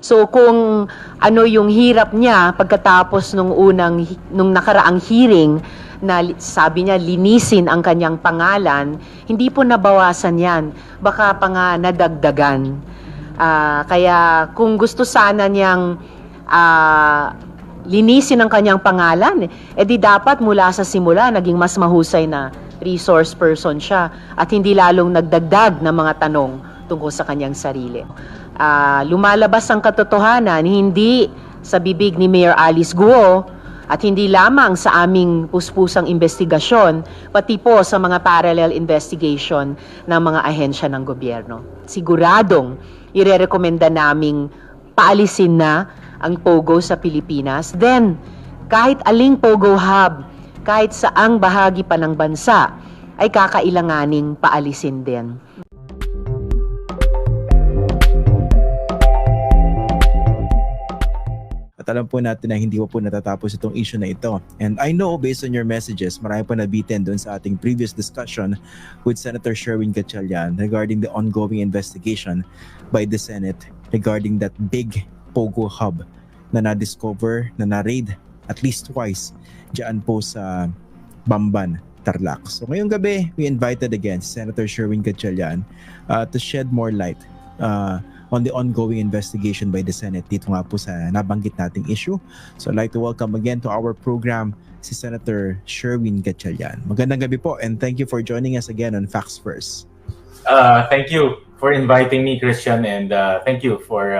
So kung ano yung hirap niya pagkatapos nung nakaraang hearing na sabi niya linisin ang kanyang pangalan, hindi po nabawasan yan. Baka pa nga nadagdagan. Kaya kung gusto sana niyang linisin ang kanyang pangalan, di dapat mula sa simula naging mas mahusay na resource person siya at hindi lalong nagdagdag ng mga tanong tungkol sa kanyang sarili. Lumalabas ang katotohanan hindi sa bibig ni Mayor Alice Guo at hindi lamang sa aming puspusang investigasyon, pati po sa mga parallel investigation ng mga ahensya ng gobyerno. Siguradong irerekomenda naming paalisin na ang POGO sa Pilipinas. Then, kahit aling POGO hub, kahit saang bahagi pa ng bansa, ay kakailanganing paalisin din. At alam po natin na hindi po natatapos itong issue na ito. And I know based on your messages, marami po nabitin doon sa ating previous discussion with Senator Sherwin Gatchalian regarding the ongoing investigation by the Senate regarding that big POGO hub na na-discover, na na-raid at least twice dyan po sa Bamban, Tarlac. So ngayong gabi, we invited again Senator Sherwin Gatchalian to shed more light on the ongoing investigation by the Senate dito nga po sa nabanggit nating issue. So I'd like to welcome again to our program si Senator Sherwin Gatchalian. Magandang gabi po and thank you for joining us again on Facts First. Thank you for inviting me, Christian, and thank you for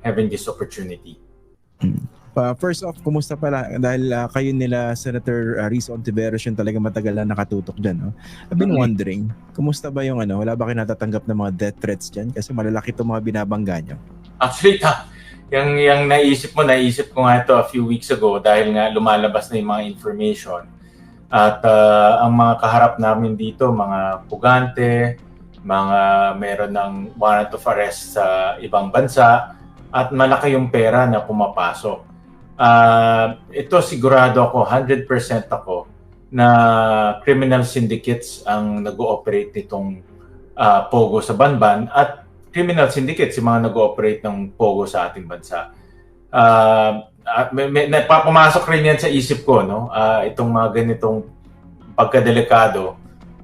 having this opportunity. First off, kumusta pala? Dahil kayo nila Senator Risa Ontiveros yung talaga matagal na nakatutok dyan. No? I've been wondering, kumusta ba yung wala ba kayo natatanggap ng mga death threats dyan? Kasi malalaki itong mga binabangga nyo. Actually, yung naisip ko nga ito a few weeks ago dahil nga lumalabas na yung mga information. At ang mga kaharap namin dito, mga pugante, mga meron ng warrant of arrest sa ibang bansa, at malaki yung pera na pumapasok. Ito sigurado ako, 100% ako, na criminal syndicates ang nag-ooperate nitong POGO sa Banban at criminal syndicates yung mga nag-ooperate ng POGO sa ating bansa. Pumasok rin yan sa isip ko, no? Itong mga ganitong pagkadelikado.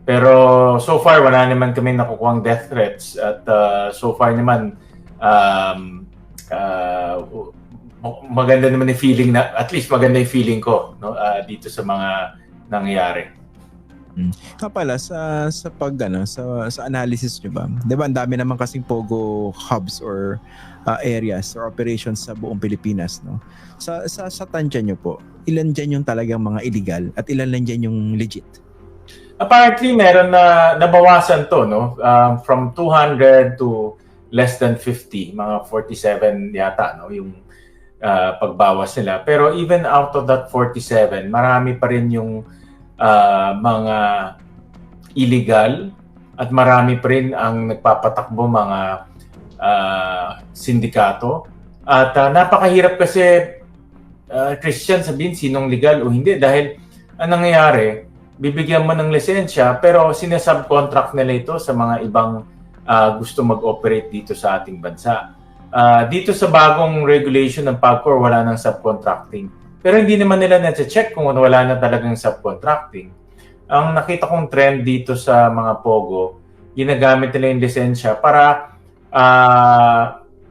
Pero so far, wala naman kami nakukuhang death threats at so far naman, maganda naman yung feeling na, at least maganda yung feeling ko, no, dito sa mga nangyayari. Pala sa analysis nyo ba? 'Di ba ang dami naman kasing POGO hubs or areas or operations sa buong Pilipinas, no? Sa tansya nyo po, ilan diyan yung talagang mga illegal at ilan lang diyan yung legit? Apparently meron na nabawasan to, no? From 200 to less than 50, mga 47 yata, no, yung pagbawas nila. Pero even out of that 47, marami pa rin yung mga illegal at marami pa rin ang nagpapatakbo mga sindikato. At napakahirap kasi, Christian, sabihin sinong legal o hindi dahil ang nangyayari, bibigyan mo ng lisensya pero sinasubcontract nila ito sa mga ibang gusto mag-operate dito sa ating bansa. Dito sa bagong regulation ng PAGCOR, wala nang subcontracting. Pero hindi naman nila na-check kung wala na talagang subcontracting. Ang nakita kong trend dito sa mga POGO, ginagamit nila yung lisensya para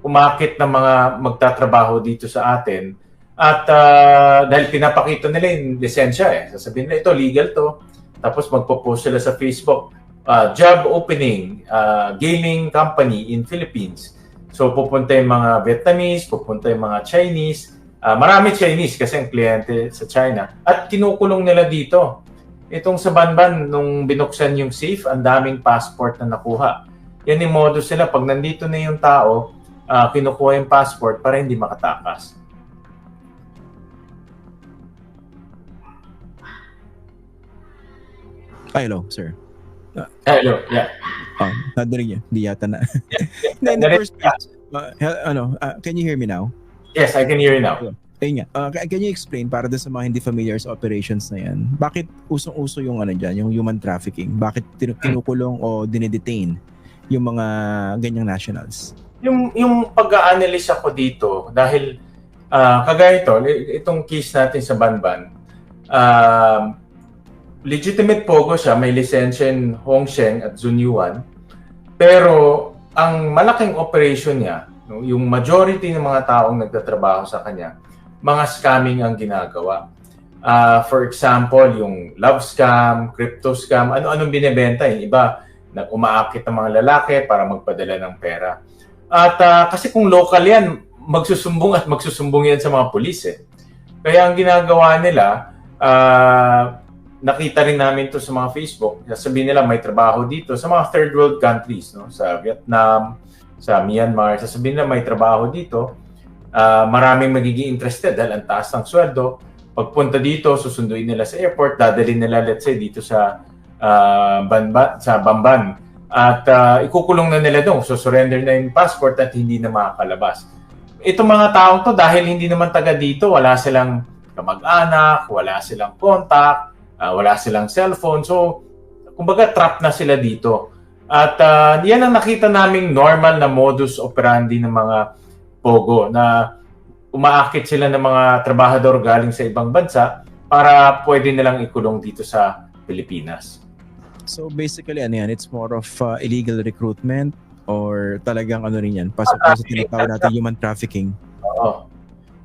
umakit ng mga magtatrabaho dito sa atin. At dahil pinapakita nila yung lisensya, sasabihin nila, ito legal to. Tapos magpo-post sila sa Facebook, job opening, gaming company in Philippines. So pupunta yung mga Vietnamese, pupunta yung mga Chinese. Marami Chinese kasi ang kliyente sa China. At kinukulong nila dito. Itong sa Banban, nung binuksan yung safe, ang daming passport na nakuha. Yan yung modus nila. Pag nandito na yung tao, kinukuha yung passport para hindi makatakas. Hello, sir. Hello, yeah. Nadinig niya. Hindi yata na. In the first place, can you hear me now? Yes, I can hear you now. Ayun nga. Can you explain para sa mga hindi familiar sa operations na yan, bakit usong-uso yung yung human trafficking? Bakit kinukulong o dinedetain yung mga ganyang nationals? Yung pag-a-analyze ako dito dahil kagaya itong case natin sa Banban, legitimate pogo siya, may lisensya in Hongsheng at Zunyuan. Pero ang malaking operation niya, no, yung majority ng mga taong nagtatrabaho sa kanya, mga scamming ang ginagawa. For example, yung love scam, crypto scam, ano-anong binebenta. Yung iba, umaakit ng mga lalaki para magpadala ng pera. At kasi kung local yan, magsusumbong at magsusumbong yan sa mga pulis. Kaya ang ginagawa nila, nakita rin namin to sa mga Facebook, sasabihin nila may trabaho dito sa mga third world countries, no? Sa Vietnam, sa Myanmar, sasabihin nila may trabaho dito, maraming magiging interested dahil ang taas ng sweldo. Pagpunta dito, susunduin nila sa airport, dadalhin nila, let's say, dito sa Bamban. At ikukulong na nila doon, so surrender na yung passport at hindi na makakalabas. Itong mga taong to, dahil hindi naman taga dito, wala silang kamag-anak, wala silang contact, wala silang cellphone. So, kumbaga, trap na sila dito. At yan ang nakita naming normal na modus operandi ng mga pogo na umaakit sila ng mga trabahador galing sa ibang bansa para pwede nilang ikulong dito sa Pilipinas. So basically, ano yan? It's more of illegal recruitment or talagang ano rin yan? Pasok sa tinatawag natin human trafficking. Oo.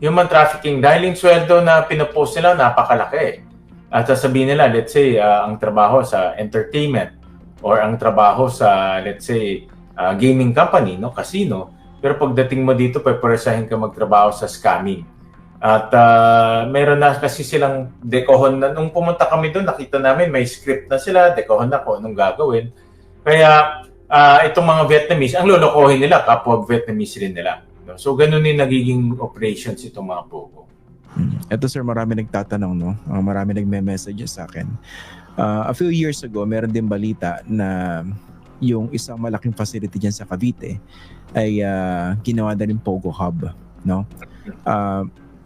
Human trafficking. Dahil yung sweldo na pinapost nila, napakalaki. At sasabihin nila, let's say, ang trabaho sa entertainment or ang trabaho sa, let's say, gaming company, no, casino. Pero pagdating mo dito, paparesahin ka magtrabaho sa scamming. At meron na kasi silang dekohon na. Nung pumunta kami doon, nakita namin may script na sila, dekohon na kung anong gagawin. Kaya itong mga Vietnamese, ang lolokohin nila, kapwa Vietnamese rin nila. No? So, ganun yung nagiging operations itong mga pogo. Ito sir, marami nagtatanong, no? Marami nagme-messages sa akin. A few years ago, meron din balita na yung isang malaking facility dyan sa Cavite ay ginawa na rin Pogo Hub, no?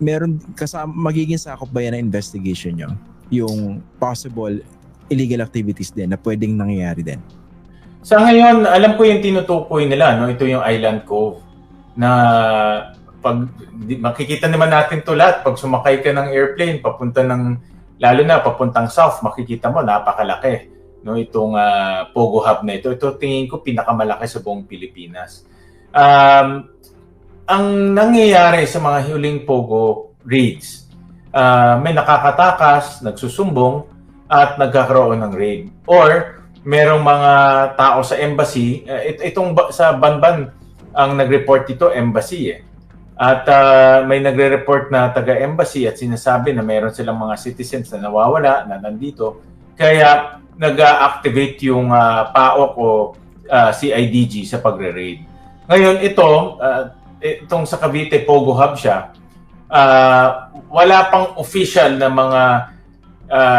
Meron magiging sakop ba yan na investigation nyo? Yung possible illegal activities din na pwedeng nangyayari din? Sa ngayon, alam ko yung tinutukoy nila, no? Ito yung Island Cove na makikita naman natin to lahat pag sumakay ka ng airplane papunta ng, lalo na papuntang south, makikita mo napakalaki, no, itong Pogo Hub na ito. Ito tingin ko pinakamalaki sa buong Pilipinas. Ang nangyayari sa mga huling Pogo raids, may nakakatakas, nagsusumbong at nagkakaroon ng raid, or merong mga tao sa embassy. Itong sa Banban ang nag-report dito, embassy At may nagre-report na taga-embassy at sinasabi na mayroon silang mga citizens na nawawala, na nandito. Kaya nag-activate yung PAOK o CIDG sa pagre-raid. Ngayon itong sa Cavite, Pogo Hub siya, wala pang official na mga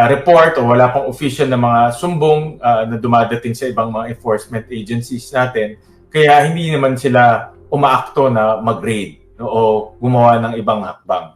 report o wala pang official na mga sumbong na dumadating sa ibang mga enforcement agencies natin. Kaya hindi naman sila umaakto na mag-raid o gumawa ng ibang hakbang.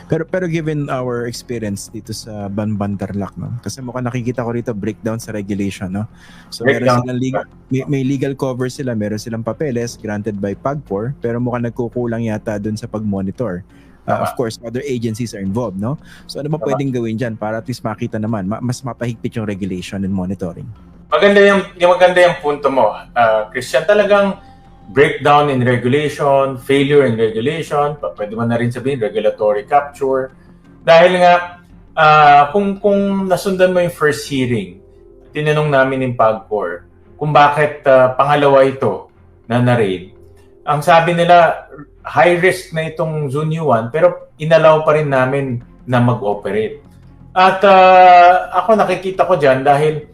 Pero given our experience dito sa Banban Tarlac, no? Kasi mukhang nakikita ko rito breakdown sa regulation, no? So meron silang may legal cover sila, meron silang papeles granted by PAGCOR, pero mukhang nagkukulang yata dun sa pag-monitor. Of course, other agencies are involved, no? So ano ba pwedeng gawin dyan para at least makita naman, mas mapahigpit yung regulation and monitoring? Maganda yung punto mo, Christian. Talagang breakdown in regulation, failure in regulation, pwede man na rin sabihin regulatory capture. Dahil nga, kung nasundan mo yung first hearing, tinanong namin yung PAGCOR kung bakit pangalawa ito na na-raid. Ang sabi nila, high risk na itong Zunyuan, pero inalaw pa rin namin na mag-operate. At ako nakikita ko dyan dahil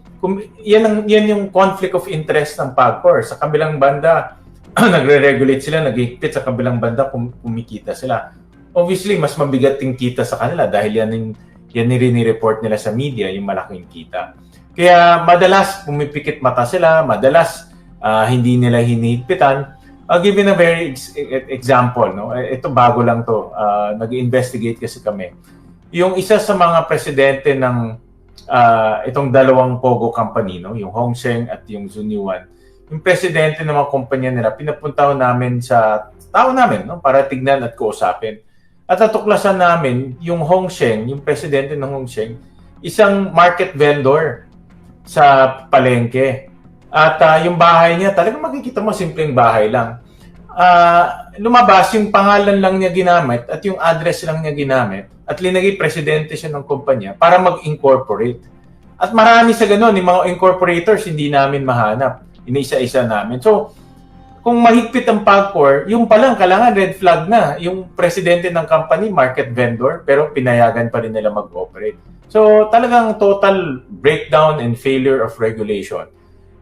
yan yung conflict of interest ng PAGCOR. Sa kabilang banda, nagre-regulate sila, nag-higpit, sa kabilang banda kumikita sila. Obviously, mas mabigat yung kita sa kanila dahil yan rin-report nila sa media, yung malaking kita. Kaya madalas pumipikit mata sila, madalas hindi nila hinihigpitan. I'll give you a very example. No? Ito bago lang to. Nag-investigate kasi kami. Yung isa sa mga presidente ng itong dalawang Pogo company, no? Yung Hongsheng at yung Zunyuan, yung presidente ng mga kumpanya nila, pinapunta ho namin sa tao namin, no, para tignan at kausapin. At natuklasan namin yung Hongsheng, yung presidente ng Hongsheng, isang market vendor sa palengke. At yung bahay niya, talagang makikita mo, simpleng bahay lang. Lumabas yung pangalan lang niya ginamit at yung address lang niya ginamit at linagay presidente siya ng kumpanya para mag-incorporate. At marami sa ganun, yung mga incorporators hindi namin mahanap. Inisa-isa namin. So, kung mahigpit ang PAGCOR, yung palang kailangan red flag na. Yung presidente ng company, market vendor, pero pinayagan pa rin nila mag-operate. So, talagang total breakdown and failure of regulation.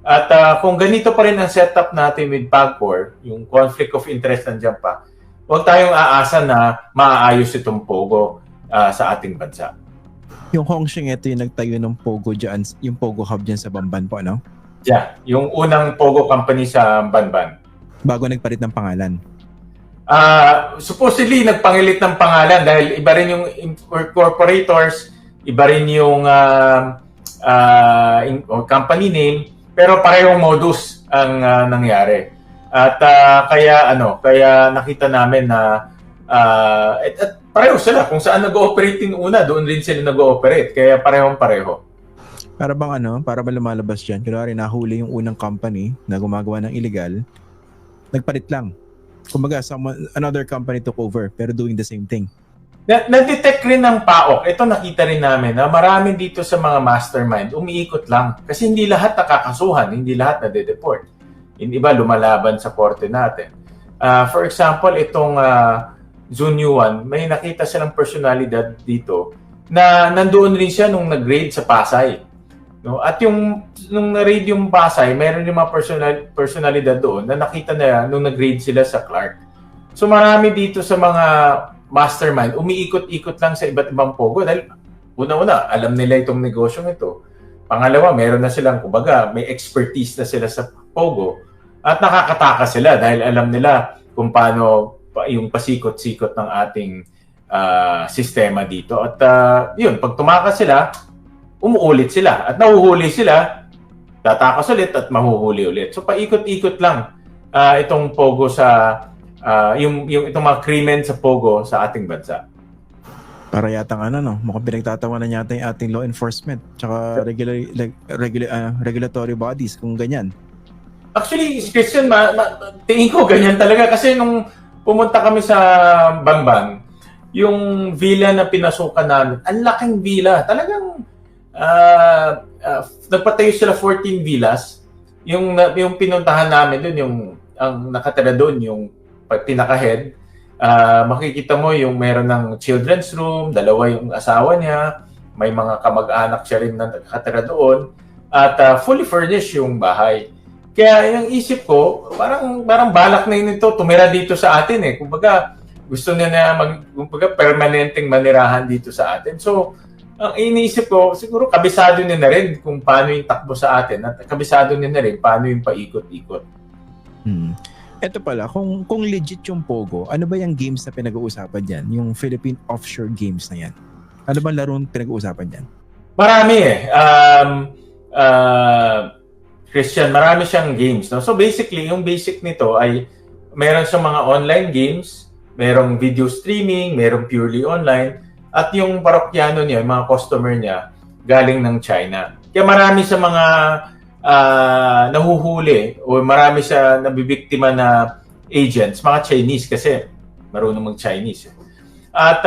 At kung ganito pa rin ang setup natin with PAGCOR, yung conflict of interest nandiyan pa, huwag tayong aasa na maaayos itong POGO sa ating bansa. Yung Hongsheng, ito yung nagtayo ng Pogo dyan, yung Pogo Hub dyan sa Bamban po, no? Yeah, yung unang POGO company sa Banban. Bago nagpalit ng pangalan. Supposedly, nagpangilit ng pangalan dahil iba rin yung incorporators, iba rin yung company name, pero parehong modus ang nangyari. At kaya nakita namin na at pareho sila. Kung saan nag-ooperate yung una, doon rin sila nag-ooperate. Kaya parehong-pareho. Para bang lumalabas dyan, kunwari nahuli yung unang company na gumagawa ng illegal, nagpalit lang. Kumbaga, another company took over pero doing the same thing. Na-detect rin ng PAOK. Ito nakita rin namin na marami dito sa mga mastermind, umiikot lang. Kasi hindi lahat nakakasuhan, hindi lahat nade-deport. Yung iba lumalaban sa korte natin. For example, itong Zun Yuan, may nakita silang personalidad dito na nandoon rin siya nung nag-raid sa Pasay. No? At nung na-raid yung Pasay, mayroon yung mga personalidad doon na nakita na nung nag-raid sila sa Clark. So marami dito sa mga mastermind, umiikot-ikot lang sa iba't ibang pogo dahil una-una, alam nila itong negosyong ito. Pangalawa, meron na silang, kumbaga, may expertise na sila sa pogo at nakakatakas sila dahil alam nila kung paano yung pasikot-sikot ng ating sistema dito. At yun, pag tumakas sila, umuulit sila. At nahuhuli sila, tatakas ulit at mahuhuli ulit. So paikot-ikot lang itong pogo sa yung itong mga krimen sa pogo sa ating bansa. Para yatang mukhang pinagtatawanan yata yung ating law enforcement tsaka regulatory bodies kung ganyan. Actually, Christian, tingin ko ganyan talaga kasi nung pumunta kami sa Bamban, yung villa na pinasukan namin, ang laking villa. Talagang nagpatayo sila 14 villas. Yung pinuntahan namin doon, ang nakatira doon, yung pinaka-head, makikita mo yung meron ng children's room, dalawa yung asawa niya, may mga kamag-anak siya rin na nakatira doon, at fully furnished yung bahay. Kaya yung isip ko, parang balak na yun ito, tumira dito sa atin eh. Kumbaga, gusto niya na permanenteng manirahan dito sa atin. So, ang iniisip ko, siguro kabisado niya na rin kung paano yung takbo sa atin at kabisado niya na rin paano yung paikot-ikot. Ito pala, kung legit yung Pogo, ano ba yung games na pinag-uusapan dyan? Yung Philippine Offshore Games na yan? Ano ba larong pinag-uusapan dyan? Marami eh. Christian, marami siyang games. No? So basically, yung basic nito ay meron siyang mga online games, merong video streaming, merong purely online, at yung parokyano niya, yung mga customer niya, galing ng China. Kaya marami sa mga nahuhuli o marami sa nabibiktima na agents, mga Chinese kasi marunong mag-Chinese. At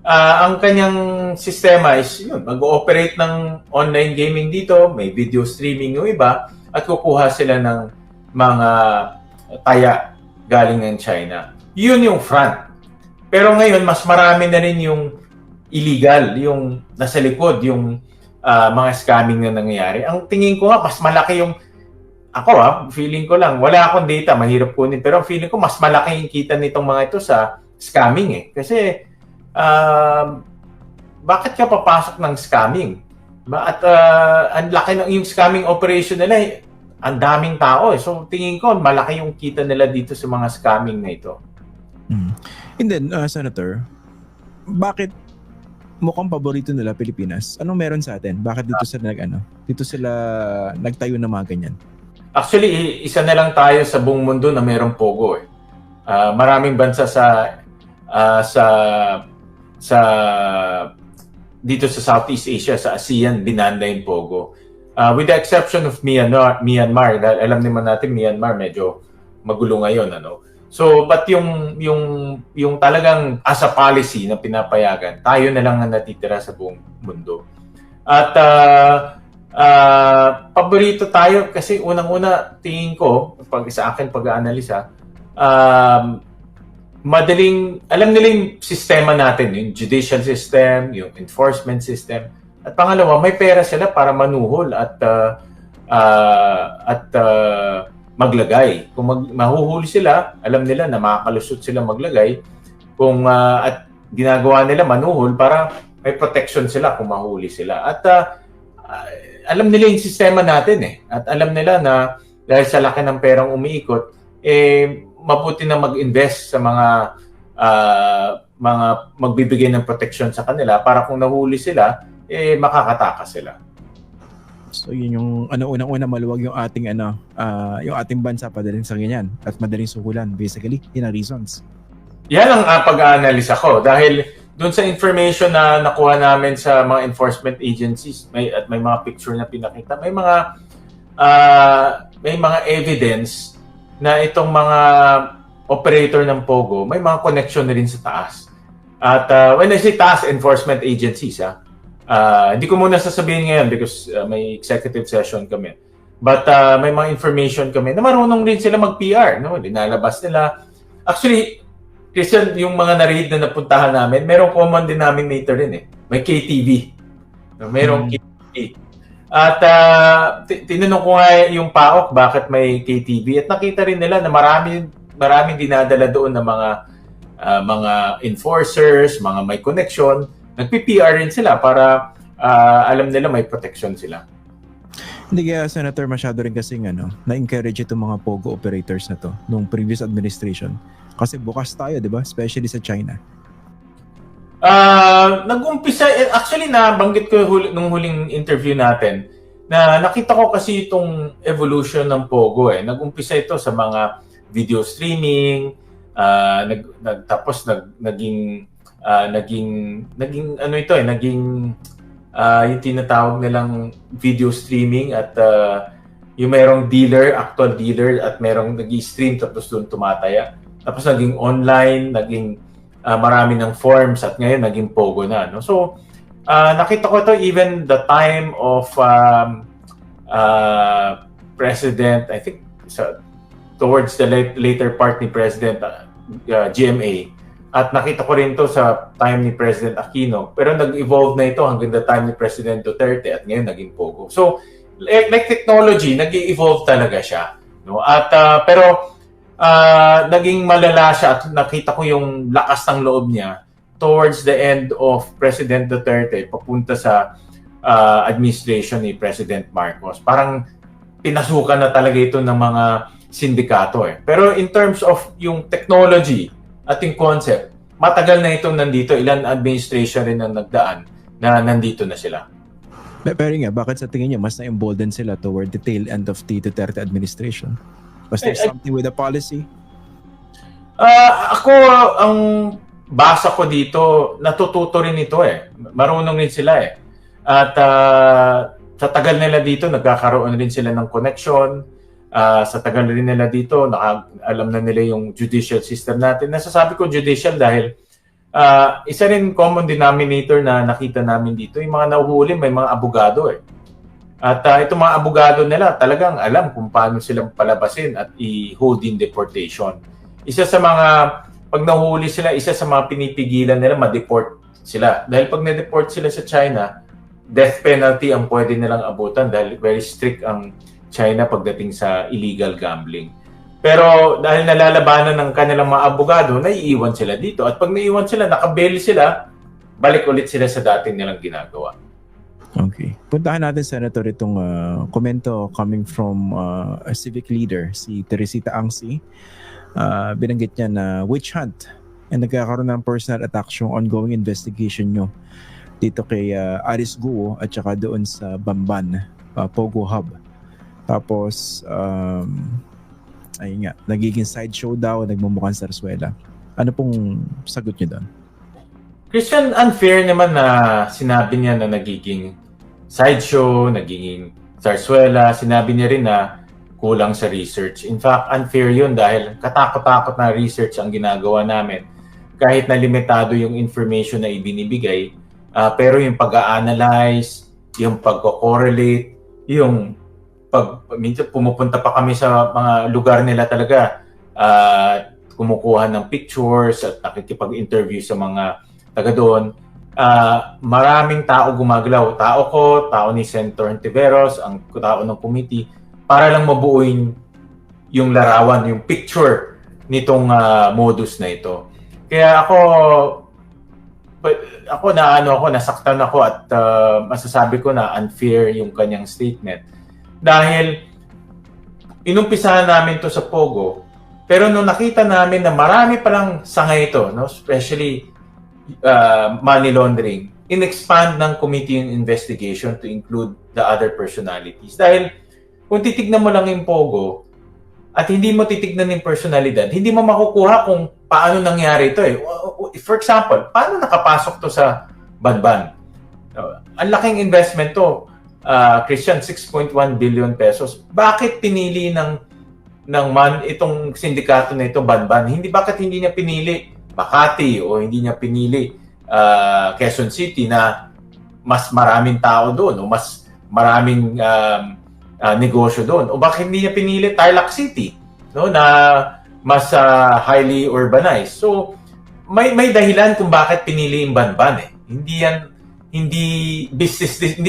ang kanyang sistema is yun, mag-ooperate ng online gaming dito, may video streaming yung iba, at kukuha sila ng mga taya galing ng China. Yun yung front. Pero ngayon, mas marami na rin yung illegal, yung nasa likod, yung mga scamming na nangyayari. Ang tingin ko nga, mas malaki yung feeling ko lang, wala akong data, mahirap kunin, pero ang feeling ko, mas malaki yung kita nitong mga ito sa scamming eh. Kasi, bakit ka papasok ng scamming? At ang laki ng yung scamming operation nila, ang daming tao eh. So tingin ko malaki yung kita nila dito sa mga scamming na ito. And then, Senator, bakit mukhang paborito nila Pilipinas? Anong meron sa atin? Bakit dito sila nagtayo ng mga ganyan? Actually, isa na lang tayo sa buong mundo na mayroong Pogo eh. Maraming bansa sa dito sa Southeast Asia, sa ASEAN, binanda yung Pogo. With the exception of Myanmar, dahil alam naman natin Myanmar medyo magulo ngayon, ano. So, but yung talagang as a policy na pinapayagan, tayo na lang ang natitira sa buong mundo. At paborito tayo kasi unang-una tingin ko sa akin pag-aanalisa, madaling alam nila yung sistema natin, yung judicial system, yung enforcement system. At pangalawa, may pera sila para manuhol at maglagay. Kung mahuhuli sila, alam nila na makakalusot sila maglagay. Kung at ginagawa nila manuhol para may protection sila kung mahuli sila. At alam nila yung sistema natin eh. At alam nila na dahil sa laki ng perang umiikot, mabuti na mag-invest sa mga magbibigay ng protection sa kanila para kung nahuli sila, makakatakas sila. So yun yung unang-una maluwag yung ating yung ating bansa padaling sa ganyan at madaling sukulan. Basically, yun ang reasons. Yan ang pag-aanalisa ko dahil doon sa information na nakuha namin sa mga enforcement agencies, may mga picture na pinakita, may mga evidence na itong mga operator ng Pogo, may mga connection na rin sa taas. At when I say taas enforcement agencies, hindi ko muna sasabihin ngayon because may executive session kami. But may mga information kami na marunong din sila mag-PR. No? Linalabas nila. Actually, Christian, yung mga na-read na napuntahan namin, merong common denominator rin eh. May KTV. Merong KTV. At tinanong ko nga yung PAOK bakit may KTV at nakita rin nila na maraming dinadala doon na mga enforcers, mga may connection. Nagpi-PR rin sila para alam nila may protection sila. Hindi kaya, Senator, masyado rin kasing na-encourage itong mga Pogo operators na to nung previous administration. Kasi bukas tayo, di ba? Especially sa China. Nag-umpisa, actually nabanggit ko nung huling interview natin na nakita ko kasi itong evolution ng Pogo eh. Nag-umpisa ito sa mga video streaming, naging yung tinatawag nilang video streaming at yung merong actual dealer at merong nag-stream tapos doon tumataya. Tapos naging online, naging marami ng forms at ngayon naging Pogo na. No? So, nakita ko ito even the time of President, I think, towards the later part ni President GMA. At nakita ko rin to sa time ni President Aquino. Pero nag-evolve na ito hanggang the time ni President Duterte at ngayon naging Pogo. So, like technology, nag-evolve talaga siya. No? At pero naging malala siya at nakita ko yung lakas ng loob niya towards the end of President Duterte papunta sa administration ni President Marcos. Parang pinasukan na talaga ito ng mga sindikato eh. Pero in terms of yung technology at yung concept, matagal na itong nandito. Ilan administration rin ang nagdaan na nandito na sila. Pero nga, bakit sa tingin niyo mas na-embolden sila toward the tail end of the Duterte administration? Was there something with the policy? Ako, ang basa ko dito, natututo rin ito eh. Marunong rin sila eh. At sa tagal nila dito, nagkakaroon rin sila ng connection. Sa tagal rin nila dito, alam na nila yung judicial system natin. Nasasabi ko judicial dahil isa rin common denominator na nakita namin dito, yung mga nahuhuli, may mga abogado eh. At itong mga abogado nila talagang alam kung paano silang palabasin at i-hold in deportation. Isa sa mga, pag nahuli sila, isa sa mga pinipigilan nila, ma-deport sila. Dahil pag na-deport sila sa China, death penalty ang pwede nilang abutan dahil very strict ang China pagdating sa illegal gambling. Pero dahil nalalabanan ng kanilang mga abogado, naiiwan sila dito. At pag naiiwan sila, nakabail sila, balik ulit sila sa dating nilang ginagawa. Okay. Puntahan natin, Senator, itong komento coming from a civic leader, si Teresita Angsi. Binanggit niya na witch hunt and nagkakaroon ng personal attacks yung ongoing investigation nyo dito kay Aris Guo at saka doon sa Bamban, Pogo Hub. Tapos, ayun nga, nagiging sideshow daw, nagmumukhang sarsuela. Ano pong sagot niyo doon? Christian, unfair naman na sinabi niya na nagiging sideshow, nagiging zarzuela. Sinabi niya rin na kulang sa research. In fact, unfair yun dahil katakot-takot na research ang ginagawa namin. Kahit na limitado yung information na ibinibigay, pero yung pag-a-analyze, yung pag-correlate, yung minsan pumupunta pa kami sa mga lugar nila talaga, kumukuha ng pictures at nakikipag-interview sa mga taga doon. Maraming tao gumagalaw. Tao ko, tao ni Senator Hontiveros, ang tao ng committee, para lang mabuuin yung larawan, yung picture nitong modus na ito. Kaya nasaktan ako at masasabi ko na unfair yung kanyang statement. Dahil inumpisahan namin to sa Pogo, pero nung nakita namin na marami palang sangay ito, no, especially money laundering, in-expand ng committee yung investigation to include the other personalities. Dahil kung titignan mo lang yung Pogo at hindi mo titignan yung personalidad, hindi mo makukuha kung paano nangyari ito eh. For example, paano nakapasok to sa Banban? Ang laking investment to, Christian, 6.1 billion pesos. Bakit pinili itong sindikato na ito, Banban? Bakit hindi niya pinili Makati o hindi niya pinili Quezon City na mas maraming tao doon o mas maraming negosyo doon? O bakit hindi niya pinili Tarlac City, no, na mas highly urbanized? So may dahilan kung bakit pinili yung Banban eh. Hindi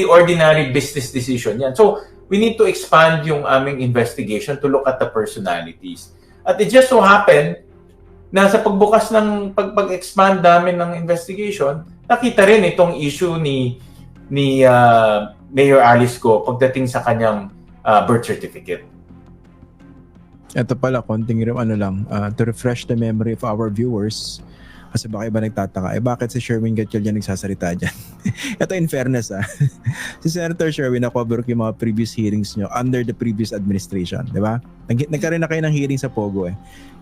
ordinary business decision yan. So we need to expand yung aming investigation to look at the personalities. At it just so happened na sa pagbukas ng pag-expand namin ng investigation, nakita rin itong issue ni Mayor Alice Go pagdating sa kanyang birth certificate. Ito pala, konting to refresh the memory of our viewers, kasi baka iba nagtataka, bakit si Sherwin Gatchalian nagsasalita dyan? Ito in fairness si Senator Sherwin, na-cover ko yung mga previous hearings nyo under the previous administration, di ba? Nagkaroon na kayo ng hearing sa Pogo eh.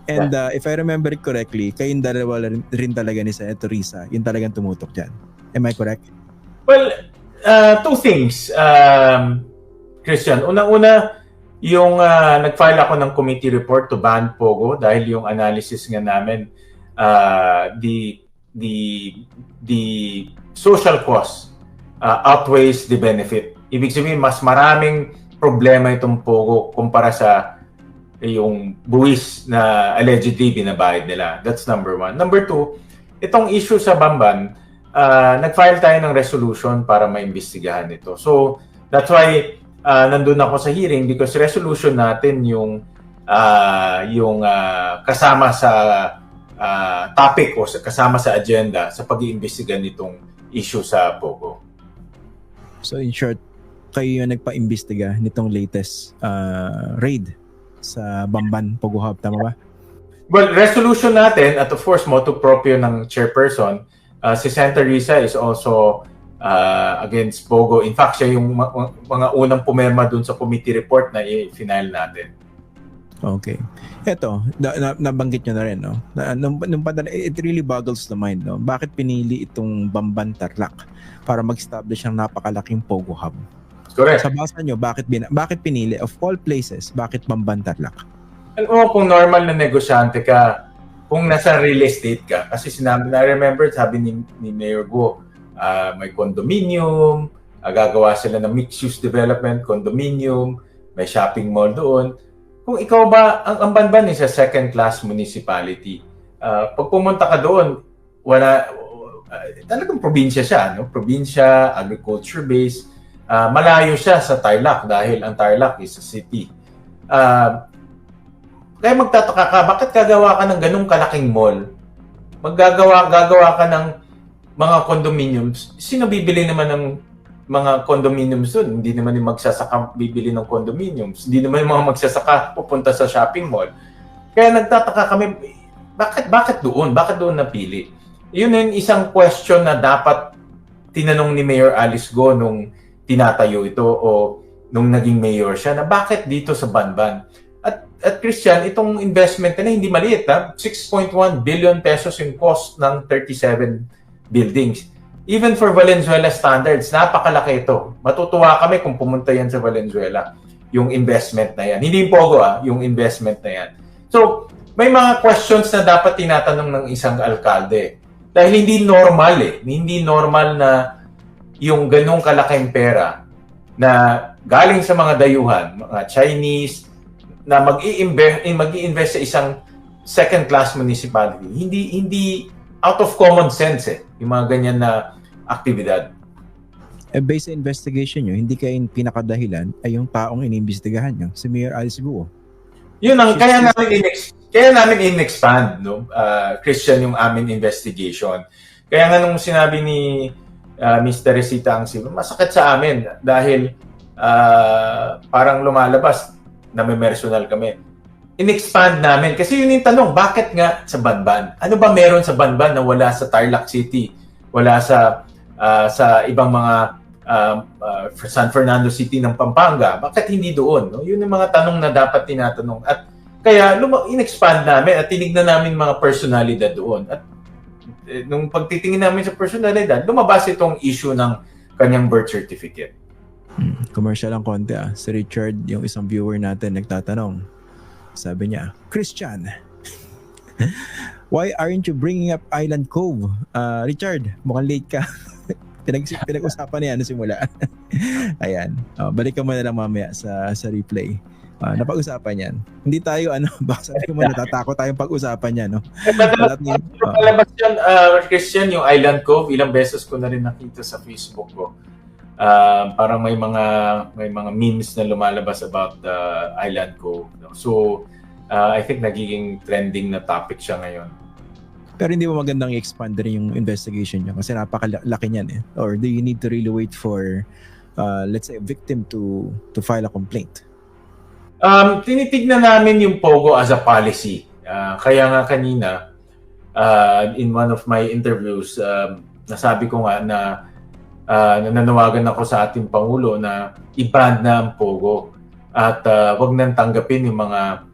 And if I remember it correctly, kayong dalawa rin talaga ni Senator Risa, yung talagang tumutok dyan. Am I correct? Well, two things, Christian. Unang-una, yung nag-file ako ng committee report to ban Pogo dahil yung analysis nga namin, the social cost outweighs the benefit. Ibig sabihin, mas maraming problema itong Pogo kumpara sa yung buwis na allegedly binabayad nila. That's number one. Number two, itong issue sa Bamban, nag-file tayo ng resolution para maimbestigahan ito. So, that's why nandun ako sa hearing because resolution natin yung kasama sa topic o kasama sa agenda sa pag-iimbestiga nitong issue sa Pogo. So, in short, kayo yung nagpa-imbestiga nitong latest raid sa Bamban, Pogo Hub, tama ba? Well, resolution natin at of course motu proprio ng chairperson, si Senator Risa is also against Pogo. In fact, siya yung mga unang pumirma dun sa committee report na i-final natin. Okay. Ito, nabanggit nyo na rin, no? It really boggles the mind, no? Bakit pinili itong Bamban Tarlac para mag-establish ng napakalaking Pogo Hub? Correct. Sa basa nyo, bakit pinili? Of all places, bakit Bamban Tarlac? Alam mo, kung normal na negosyante ka, kung nasa real estate ka, kasi sinabi na, I remember, sabi ni Mayor Go, may condominium, gagawa sila ng mixed-use development, condominium, may shopping mall doon. Kung ikaw ba, ang Banban is a second-class municipality. Pag pumunta ka doon, talagang probinsya siya, no? Probinsya, agriculture-based, malayo siya sa Tarlac dahil ang Tarlac is a city. Kaya magtataka ka, bakit gagawa ka ng ganung kalaking mall? Gagawa ka ng mga condominiums. Sino bibili naman ng mga condominiums doon? Hindi naman yung magsasaka bibili ng condominiums. Hindi naman yung mga magsasaka pupunta sa shopping mall. Kaya nagtataka kami, bakit doon? Bakit doon napili? Yun yung isang question na dapat tinanong ni Mayor Alice Go nung tinatayo ito o nung naging mayor siya na bakit dito sa Banban. At Christian, itong investment na hindi maliit, 6.1 billion pesos yung cost ng 37 buildings. Even for Valenzuela standards, napakalaki ito. Matutuwa kami kung pumunta yan sa Valenzuela, yung investment na yan. Hindi yung Pogo, yung investment na yan. So, may mga questions na dapat tinatanong ng isang alkalde. Dahil hindi normal na yung ganong kalaking pera na galing sa mga dayuhan, mga Chinese, na mag-i-invest sa isang second-class municipality. Hindi out of common sense yung mga ganyan na aktibidad. Based sa investigation nyo, hindi kayo pinakadahilan ay yung taong inimbestigahan nyo, si Mayor Alice Guo. Yun ang kaya namin in-expand, no? Christian, yung amin investigation. Kaya nga nung sinabi ni Ms. Teresita Angsil, masakit sa amin dahil parang lumalabas na may personal kami. In-expand namin kasi yun yung tanong, bakit nga sa Banban? Ano ba meron sa Banban na wala sa Tarlac City, wala sa ibang mga San Fernando City ng Pampanga? Bakit hindi doon? No? Yun yung mga tanong na dapat tinatanong. At kaya in-expand namin at tinignan namin mga personalidad doon. At nung pagtitingin namin sa personalidad, lumabas itong issue ng kanyang birth certificate. Commercial lang konti Si Richard, yung isang viewer natin, nagtatanong. Sabi niya, Christian, why aren't you bringing up Island Cove? Richard, mukhang late ka. Pinag-usapan niya simula. Ayan. Balik ka muna lang mamaya sa replay. Napag-usapan yan. Hindi tayo, baka sabi mo natatakot tayong pag-usapan yan, no? Palabas yan, Christian, yung Island Cove, ilang beses ko na rin nakita sa Facebook ko. Parang may mga memes na lumalabas about the Island Cove. No? So, I think nagiging trending na topic siya ngayon. Pero hindi mo magandang i-expand rin yung investigation niya kasi napakalaki niyan eh. Or do you need to really wait for, let's say, a victim to file a complaint? Tinitignan namin yung Pogo as a policy. Kaya nga kanina, in one of my interviews, nasabi ko nga na nananawagan ako sa ating Pangulo na i-ban na ang Pogo at wag nang tanggapin yung mga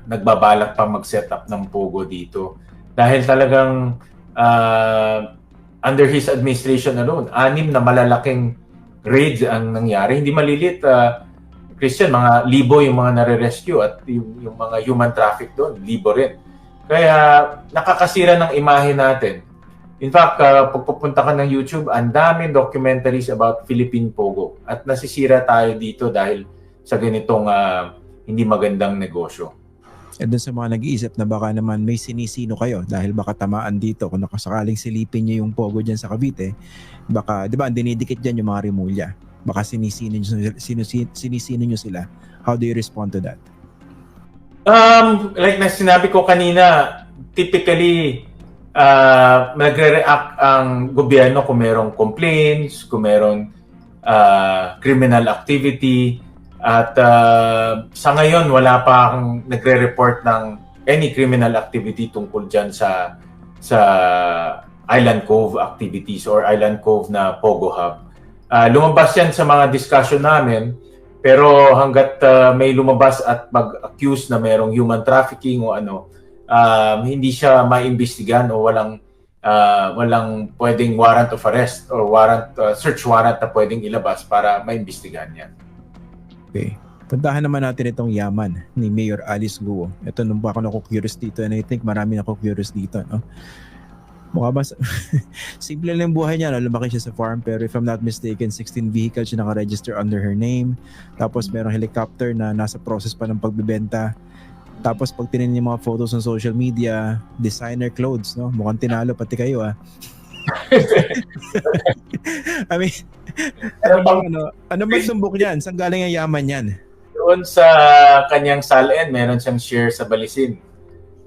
nagbabalak pa mag-set up ng Pogo dito. Dahil talagang under his administration alone, 6 na malalaking raids ang nangyari. Hindi malilit, Christian, mga libo yung mga nare-rescue at yung mga human traffic doon, libo rin. Kaya nakakasira ng imahe natin. In fact, pag pupunta ka ng YouTube, ang daming documentaries about Philippine Pogo. At nasisira tayo dito dahil sa ganitong hindi magandang negosyo. At dun sa mga nag-iisip na baka naman may sinisino kayo dahil baka tamaan dito kung nakasakaling silipin nyo yung Pogo dyan sa Cavite, baka, di ba, ang dinidikit dyan yung mga Rimulya. Baka sinisino nyo sila. How do you respond to that? Like na sinabi ko kanina, typically, nagre-react ang gobyerno kung merong complaints, kung merong criminal activity, at sa ngayon wala pa akong nagre-report ng any criminal activity tungkol dyan sa Island Cove activities or Island Cove na Pogo Hub. Lumabas yan sa mga discussion namin, pero hanggat may lumabas at mag-accuse na merong human trafficking o hindi siya maimbestigahan o walang pwedeng warrant of arrest or search warrant na pwedeng ilabas para maimbestigahan yan. Okay. Puntahan naman natin itong yaman ni Mayor Alice Guo. Ito nung ba ako naku-curious dito and I think marami naku-curious dito, no? Mukha ba simple lang yung buhay niya, no? Lumaki siya sa farm pero if I'm not mistaken, 16 vehicles siya naka-register under her name. Tapos merong helicopter na nasa process pa ng pagbebenta. Tapos pag tinignan yung mga photos ng social media, designer clothes, no? Mukhang tinalo pati kayo, I mean, ano ba sumbok niyan? Saan galing ang yaman niyan? Doon sa kanyang salin, meron siyang share sa Balisin.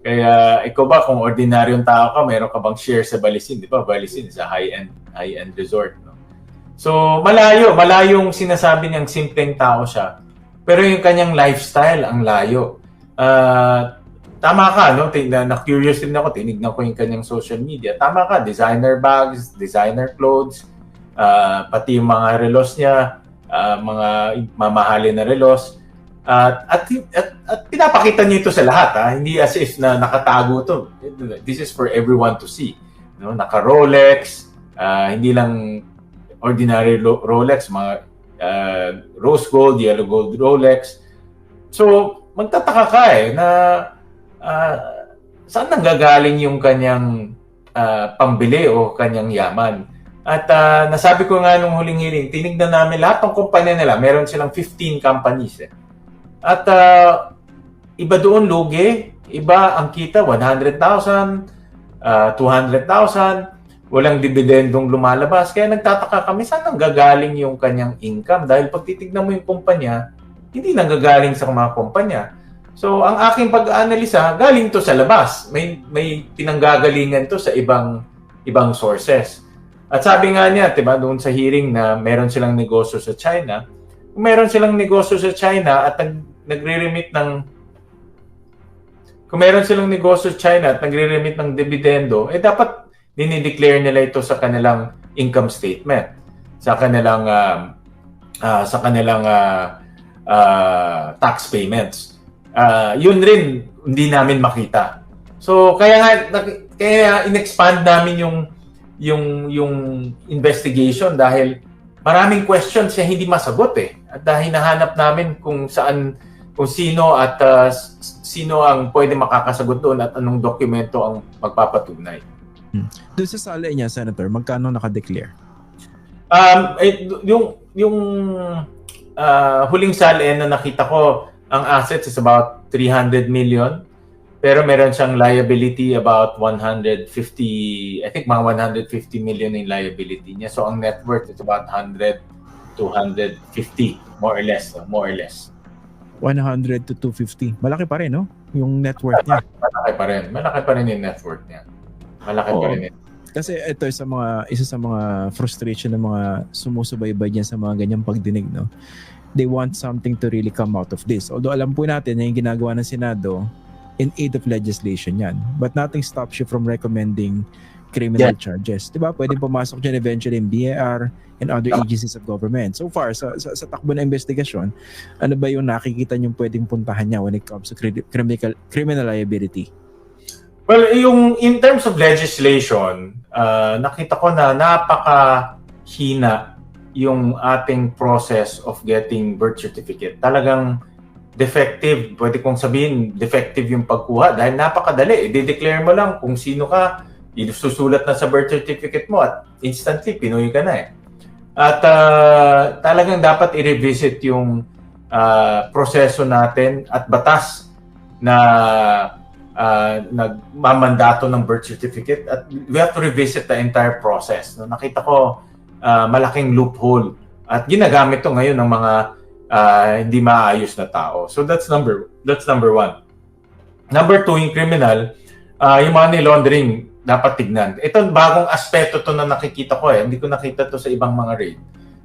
Kaya ikaw ba, kung ordinaryong tao ka, meron ka bang share sa Balisin? Di ba? Balisin is a high-end resort. No? So, malayong sinasabi niyang simpleng tao siya. Pero yung kanyang lifestyle, ang layo. Tama ka, no? Na-curious din ako, tinignan ko yung kanyang social media. Tama ka, designer bags, designer clothes, pati yung mga relos niya, mga mamahalin na relos. At pinapakita niyo ito sa lahat, ha? Hindi as if na nakatago to. This is for everyone to see. No? Naka-Rolex, hindi lang ordinary Rolex, mga rose gold, yellow gold Rolex. So, magtataka ka na saan nanggagaling yung kanyang pambili o kanyang yaman. At nasabi ko nga nung huling hearing, tinignan namin lahat ng kumpanya nila. Meron silang 15 companies. At iba doon lugi, iba ang kita 100,000, 200,000, walang dividendong lumalabas. Kaya nagtataka kami saan nanggagaling yung kanyang income. Dahil pag titignan mo yung kumpanya, hindi nanggagaling sa mga kumpanya. So, ang aking pag-aanalisa, galing to sa labas. May pinanggagalingan to sa ibang sources. At sabi nga niya, diba, doon sa hearing na meron silang negosyo sa China, kung meron silang negosyo sa China at nagre-remit ng dividendo, dapat dinideclare nila ito sa kanilang income statement, sa kanilang tax payments. Yun rin hindi namin makita. So kaya in-expand namin yung investigation dahil maraming questions na hindi masagot At hinahanap namin kung sino ang pwede makakasagot doon at anong dokumento ang magpapatunay. Doon sa sala niya, Senator, magkano naka-declare? Yung huling sala na nakita ko, ang assets is about 300 million. Pero meron siyang liability about 150, I think mga 150 million yung liability niya. So ang net worth is about 100 to 150, more or less. 100 to 250. Malaki pa rin, no? Yung net worth niya. Malaki pa rin yung net worth niya. Malaki pa rin. Kasi ito isa sa mga frustration ng mga sumusubaybay diyan sa mga ganyang pagdinig, no? They want something to really come out of this. Although alam po natin na yung ginagawa ng Senado in aid of legislation yan. But nothing stops you from recommending criminal charges. Diba? Pwedeng pumasok dyan eventually in BAR and other agencies of government. So far, sa takbo na investigasyon, ano ba yung nakikita niyong pwedeng puntahan niya when it comes to criminal liability? Well, in terms of legislation, nakita ko na napakahina yung ating process of getting birth certificate. Talagang defective. Pwede kong sabihin, defective yung pagkuha dahil napakadali. I-declare mo lang kung sino ka, isusulat na sa birth certificate mo at instantly, Pinoy ka na At talagang dapat i-revisit yung proseso natin at batas na nagmamandato ng birth certificate at we have to revisit the entire process. Nakita ko malaking loophole at ginagamit to ngayon ng mga hindi maayos na tao. So that's number one. Number two, yung criminal, yung money laundering dapat tignan. Ito bagong aspeto to na nakikita ko Hindi ko nakita to sa ibang mga raid.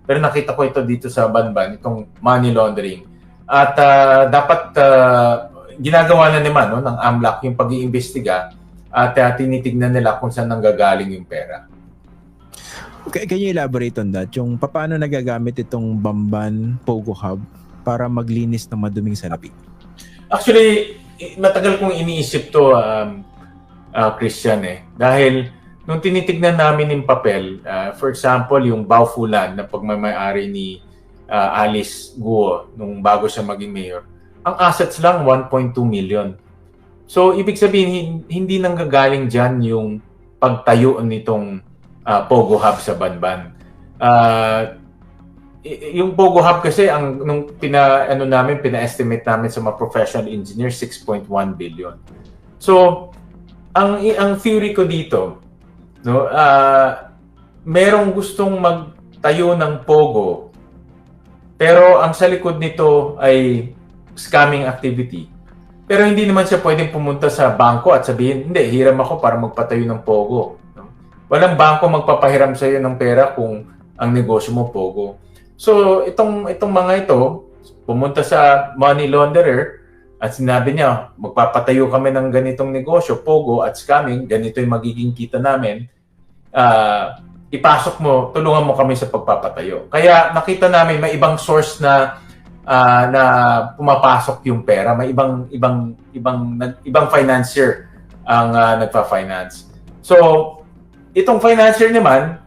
Pero nakita ko ito dito sa Banban, itong money laundering. At dapat ginagawa na naman ng AMLAC yung pag-iimbestiga at tinitignan nila kung saan nanggagaling yung pera. Okay, can you elaborate on that? Yung paano nagagamit itong Bamban Pogo Hub para maglinis ng maduming salapi? Actually, matagal kong iniisip to, Christian Dahil nung tinitignan namin yung papel, for example, yung Baofulan na pagmamayari ni Alice Guo nung bago siya maging mayor, ang assets lang 1.2 million. So, ibig sabihin, hindi nanggagaling dyan yung pagtayo nitong Pogo Hub sa Banban. Yung Pogo Hub kasi nung pina-estimate namin sa mga professional engineers 6.1 billion. So ang theory ko dito, merong gustong magtayo ng Pogo pero ang sa likod nito ay scamming activity. Pero hindi naman siya pwedeng pumunta sa bangko at sabihin, hindi, hiram ako para magpatayo ng Pogo. Walang bangko magpapahiram sa iyo ng pera kung ang negosyo mo Pogo. So, itong mga ito, pumunta sa money launderer at sinabi niya, magpapatayo kami ng ganitong negosyo, Pogo at scamming, ganito yung magiging kita namin. ipasok mo, tulungan mo kami sa pagpapatayo. Kaya nakita namin may ibang source na na pumapasok yung pera, may ibang financier ang nagpa-finance. So, itong financier naman,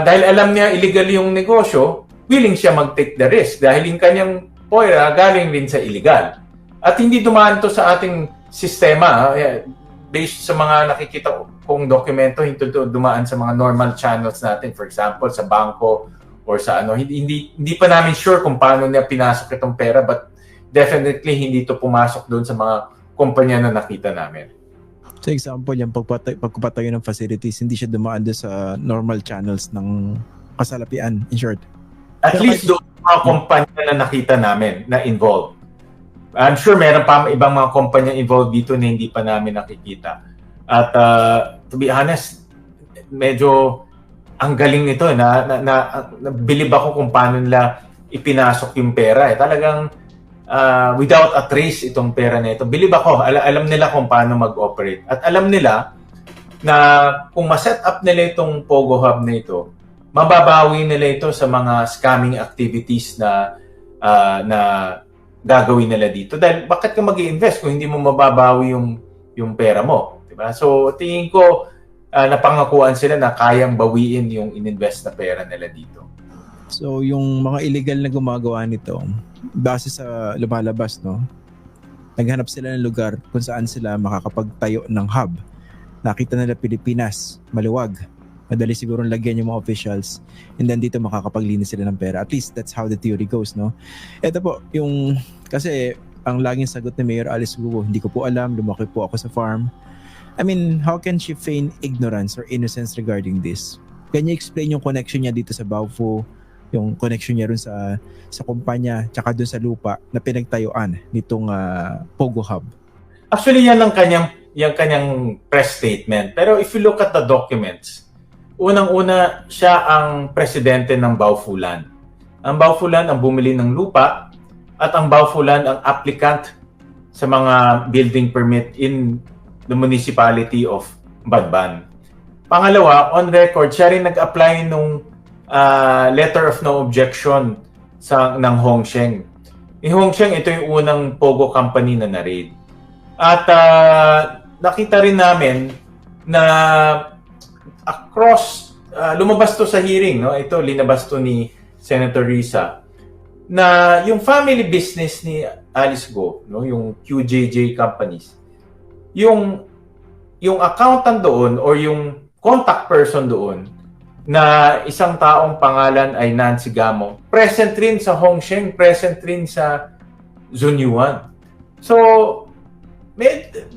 dahil alam niya illegal yung negosyo, willing siya mag-take the risk dahil yung kanyang pera galing din sa illegal. At hindi dumaan to sa ating sistema based sa mga nakikita kong dokumento, hindi dumaan sa mga normal channels natin, for example, sa bangko or sa ano. Hindi pa namin sure kung paano niya pinasok itong pera, but definitely hindi to pumasok doon sa mga kumpanya na nakita namin. So example, yung pagpapatayo ng facilities, hindi siya dumaan doon sa normal channels ng kasalapian, in short. At least doon mga kumpanya na nakita namin na involved. I'm sure meron pa ibang mga kumpanya involved dito na hindi pa namin nakikita. At to be honest, medyo ang galing nito na bilib ako kung paano nila ipinasok yung pera. Talagang without a trace itong pera na ito. Bilib ako, alam nila kung paano mag-operate. At alam nila na kung ma-set up nila itong Pogo Hub na ito, mababawi nila ito sa mga scamming activities na gagawin nila dito. Dahil bakit ka mag-i-invest kung hindi mo mababawi yung pera mo? Diba? So tingin ko napangakuan sila na kayang bawiin yung ininvest na pera nila dito. So yung mga illegal na gumagawa nito, base sa lumalabas, no? Naghanap sila ng lugar kung saan sila makakapagtayo ng hub. Nakita nila Pilipinas, maluwag. Madali siguro lagyan yung mga officials, and then dito makakapaglinis sila ng pera. At least that's how the theory goes, no? Ito po, kasi ang laging sagot ni Mayor Alice Guo, hindi ko po alam, lumaki po ako sa farm. I mean, how can she feign ignorance or innocence regarding this? Can you explain yung connection niya dito sa Baofu, yung connection niya rin sa kumpanya, tsaka dun sa lupa na pinagtayuan nitong Pogo Hub? Actually, yan ang kanyang press statement. Pero if you look at the documents, unang-una, siya ang presidente ng Baofulan. Ang Baofulan ang bumili ng lupa at ang Baofulan ang applicant sa mga building permit in the municipality of Badban. Pangalawa, on record, siya rin nag-apply nung letter of no objection ng Hongsheng. Yung Hongsheng, ito yung unang Pogo company na na-raid. At nakita rin namin na across, lumabas to sa hearing, no? Ito, linabas to ni Senator Risa, na yung family business ni Alice Go, no? Yung QJJ companies, yung accountant doon or yung contact person doon na isang taong pangalan ay Nancy Gamo, present rin sa Hongsheng, present rin sa Zunyuan. So,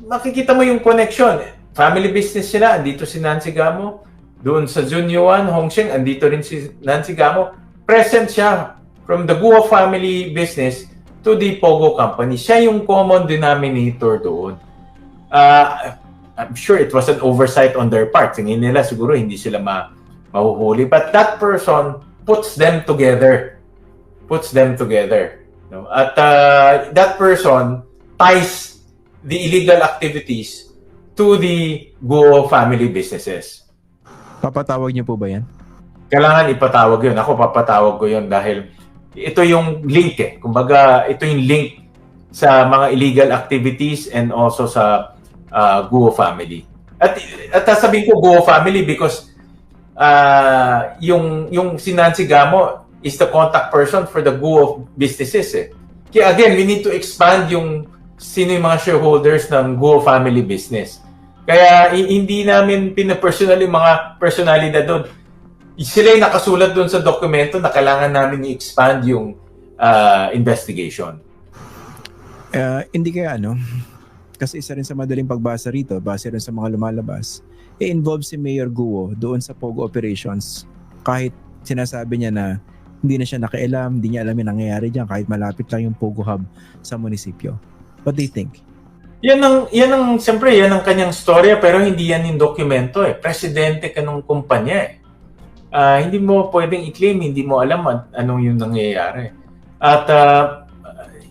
makikita mo yung connection. Family business sila, andito si Nancy Gamo. Doon sa Zunyuan, Hongsheng, andito rin si Nancy Gamo. Present siya from the Guo family business to the Pogo company. Siya yung common denominator doon. I'm sure it was an oversight on their part. Tingin nila siguro hindi sila mahuhuli. But that person puts them together. No? At that person ties the illegal activities to the Guo family businesses. Papatawag niyo po ba yan? Kailangan ipatawag yun. Ako papatawag ko yun dahil ito yung link eh. Kumbaga, ito yung link sa mga illegal activities and also sa Guo family. At sasabihin ko Guo family because yung si Nancy Gamo is the contact person for the Guo businesses eh. Kaya again, we need to expand yung sino yung mga shareholders ng Guo family business. Kaya hindi namin pinapersonal yung mga personalidad doon. Sila yung nakasulat doon sa dokumento na kailangan namin i-expand yung investigation. Hindi kaya kasi isa rin sa madaling pagbasa rito, base rin sa mga lumalabas, involve si Mayor Guo doon sa Pogo operations kahit sinasabi niya na hindi na siya nakialam, hindi niya alam yung nangyayari dyan kahit malapit lang yung Pogo Hub sa munisipyo. What do you think? Yan ang kanyang storya pero hindi yan yung dokumento eh. Presidente ka ng kumpanya eh. Hindi mo pwedeng i-claim, hindi mo alam anong yung nangyayari. At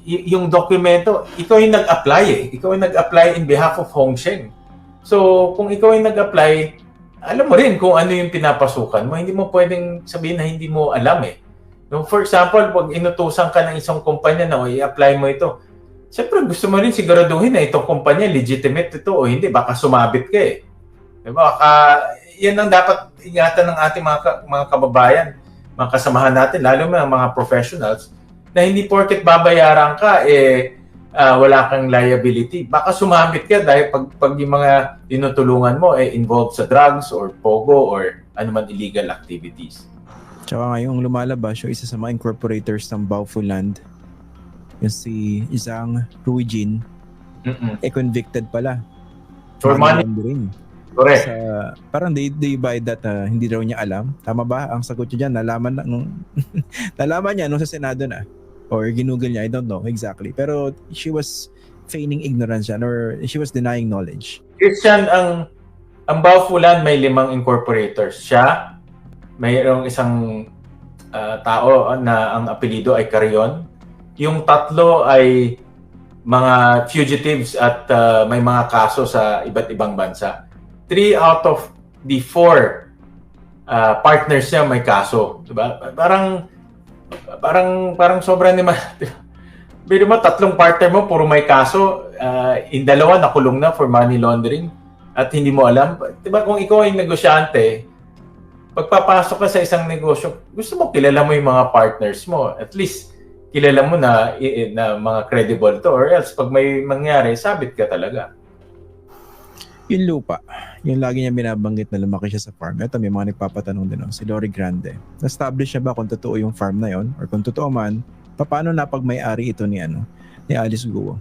yung dokumento, ikaw yung nag-apply eh. Ikaw yung nag-apply in behalf of Hongsheng. So, kung ikaw yung nag-apply, alam mo rin kung ano yung pinapasukan mo. Hindi mo pwedeng sabihin na hindi mo alam eh. No, for example, pag inutusan ka ng isang kumpanya na i-apply mo ito, siyempre gusto mo rin siguraduhin na itong kumpanya legitimate ito o hindi. Baka sumabit ka eh. Diba? Yan ang dapat ingatan ng ating mga kababayan, mga kasamahan natin, lalo na mga professionals, na hindi porket babayaran ka, wala kang liability. Baka sumabit ka dahil pag yung mga tinutulungan mo involved sa drugs or pogo or anuman illegal activities. Tsaka ngayong lumalabas yung isa sa mga incorporators ng Baufuland, yung si Zhang Ruijin, convicted pala. For money. Laundering. Correct. Parang they buy that hindi raw niya alam. Tama ba? Ang sagot niya dyan, nalaman niya nung sa Senado na. Or ginugol niya, I don't know exactly. Pero she was feigning ignorance yan or she was denying knowledge. Christian, ang Baufulan may 5 incorporators. Siya, mayroong isang tao na ang apelido ay Carion. Yung 3 ay mga fugitives at may mga kaso sa iba't ibang bansa. 3 out of the 4 partners niya may kaso. Diba? Parang sobrang naman. Pero mo, 3 partner mo, puro may kaso. In 2, nakulong na for money laundering. At hindi mo alam. Diba, kung ikaw ay negosyante, pagpapasok ka sa isang negosyo, gusto mo kilala mo yung mga partners mo. At least, kilala mo na mga credible to. Or else, pag may mangyari, sabit ka talaga. Yung lupa, yung lagi niya binabanggit na lumaki siya sa farm. Ito, may mga nagpapatanong din, si Lori Grande. Na-establish niya ba kung totoo yung farm na yon? Or kung totoo man, paano napag-may-ari ito ni Alice Guo?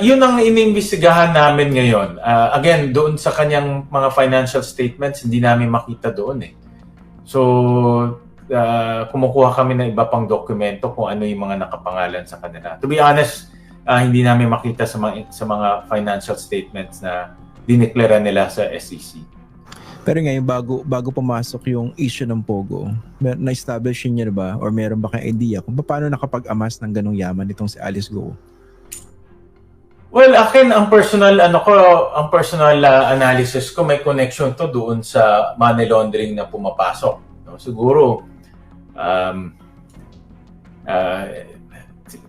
Yun ang iniimbestigahan namin ngayon. Again, doon sa kanyang mga financial statements, hindi namin makita doon eh. So, kumukuha kami ng iba pang dokumento kung ano yung mga nakapangalan sa kanila. To be honest, hindi namin makita sa mga financial statements na dineklara nila sa SEC. Pero ngayon, bago pumasok yung issue ng Pogo, na-establish niya ba or meron ba kayong idea kung paano nakapag-amas ng ganong yaman itong si Alice Guo? Well, akin ang personal analysis ko may connection to doon sa money laundering na pumapasok. No? Siguro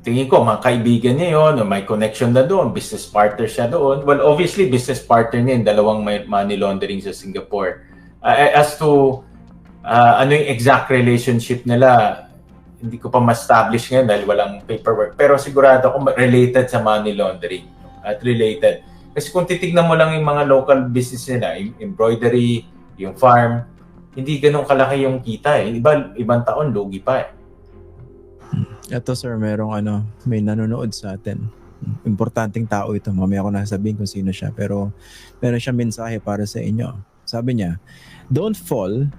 tingin ko mga kaibigan niya yon, may connection na doon, business partner siya doon. Well, obviously business partner niya yung 2 money laundering sa Singapore. As to ano yung exact relationship nila, hindi ko pa ma-establish ngayon dahil walang paperwork. Pero sigurado ako related sa money laundering. At related. Kasi kung titignan mo lang yung mga local business nila, yung embroidery, yung farm, hindi ganun kalaki yung kita eh. Ibang taon, lugi pa eh. Ito sir, may nanonood sa atin. Importanteng tao ito. Mamaya ko nasasabihin kung sino siya. Pero meron siyang mensahe para sa inyo. Sabi niya, don't fall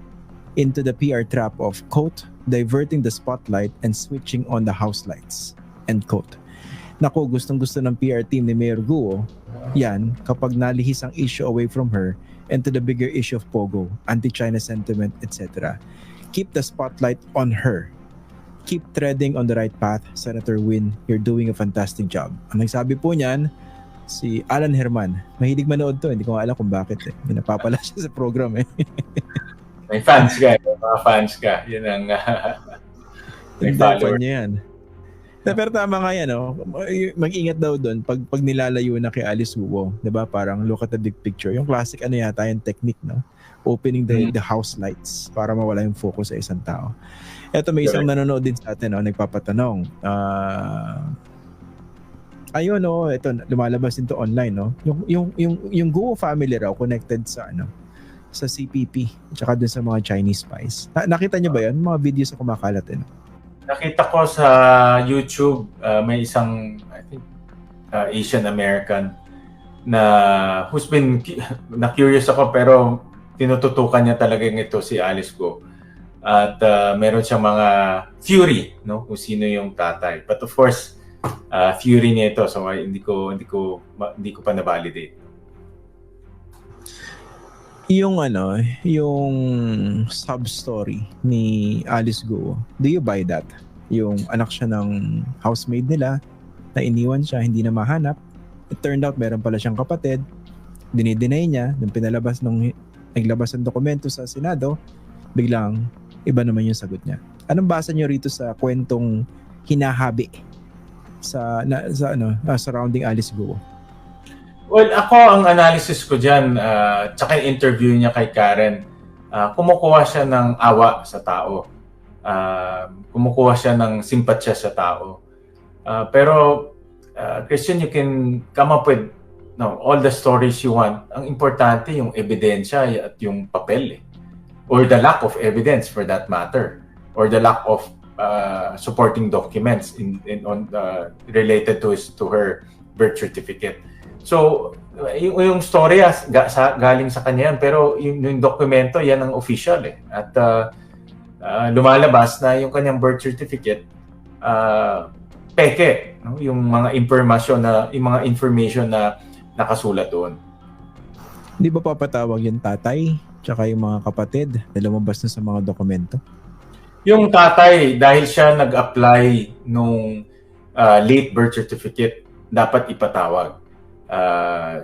into the PR trap of, quote, diverting the spotlight and switching on the house lights, end quote. Naku, gustong-gusto ng PR team ni Mayor Guo, yan, kapag nalihis ang issue away from her and to the bigger issue of Pogo, anti-China sentiment, etc. Keep the spotlight on her. Keep treading on the right path, Senator Win. You're doing a fantastic job. Ang nagsabi po niyan, si Alan Herman. Mahilig manood to, hindi ko alam kung bakit eh. Napapala siya sa program eh. May fans ka, mga fans ka. Yun ang may follower. Niya yan. Pero tama nga yan, mag-ingat daw doon pag nilalayo na kay Alice Guo, 'di ba? Parang look at the big picture. Yung classic yata yung technique, no? Opening the house lights para mawala yung focus sa isang tao. Eto, may isang nanonood din sa atin, nagpapatanong. Ayun, ito lumalabas din to online, no? Yung Guo family raw connected sa sa CPP at dun sa mga Chinese spies. Nakita niyo ba 'yan? Mga videos na kumakalat din. Nakita ko sa YouTube, may isang I think Asian American na who's been na-curious ako pero tinututukan niya talaga ito si Alice Guo. At meron siyang mga theory, no, kung sino yung tatay. But of course, theory niya ito, so hindi ko pa na-validate. Yung yung sub-story ni Alice Guo, do you buy that? Yung anak siya ng housemaid nila, na iniwan siya, hindi na mahanap. It turned out, meron pala siyang kapatid, dinideny niya, nung pinalabas nung naglabas ng dokumento sa Senado, biglang iba naman yung sagot niya. Anong basa niyo rito sa kwentong hinahabi surrounding Alice Guo? Well, ako ang analysis ko dyan, tsaka yung interview niya kay Karen, kumukuha siya ng awa sa tao. Kumukuha siya ng simpatsya sa tao. Pero, Christian, you can come up with all the stories you want. Ang importante yung ebidensya at yung papel. Or the lack of evidence for that matter. Or the lack of supporting documents related to her birth certificate. So, yung story galing sa kanya yan, pero yung dokumento, yan ang official At lumalabas na yung kanyang birth certificate, peke, no? Yung mga information na nakasulat doon. Hindi ba papatawag yung tatay tsaka yung mga kapatid na lumabas na sa mga dokumento? Yung tatay, dahil siya nag-apply nung late birth certificate, dapat ipatawag.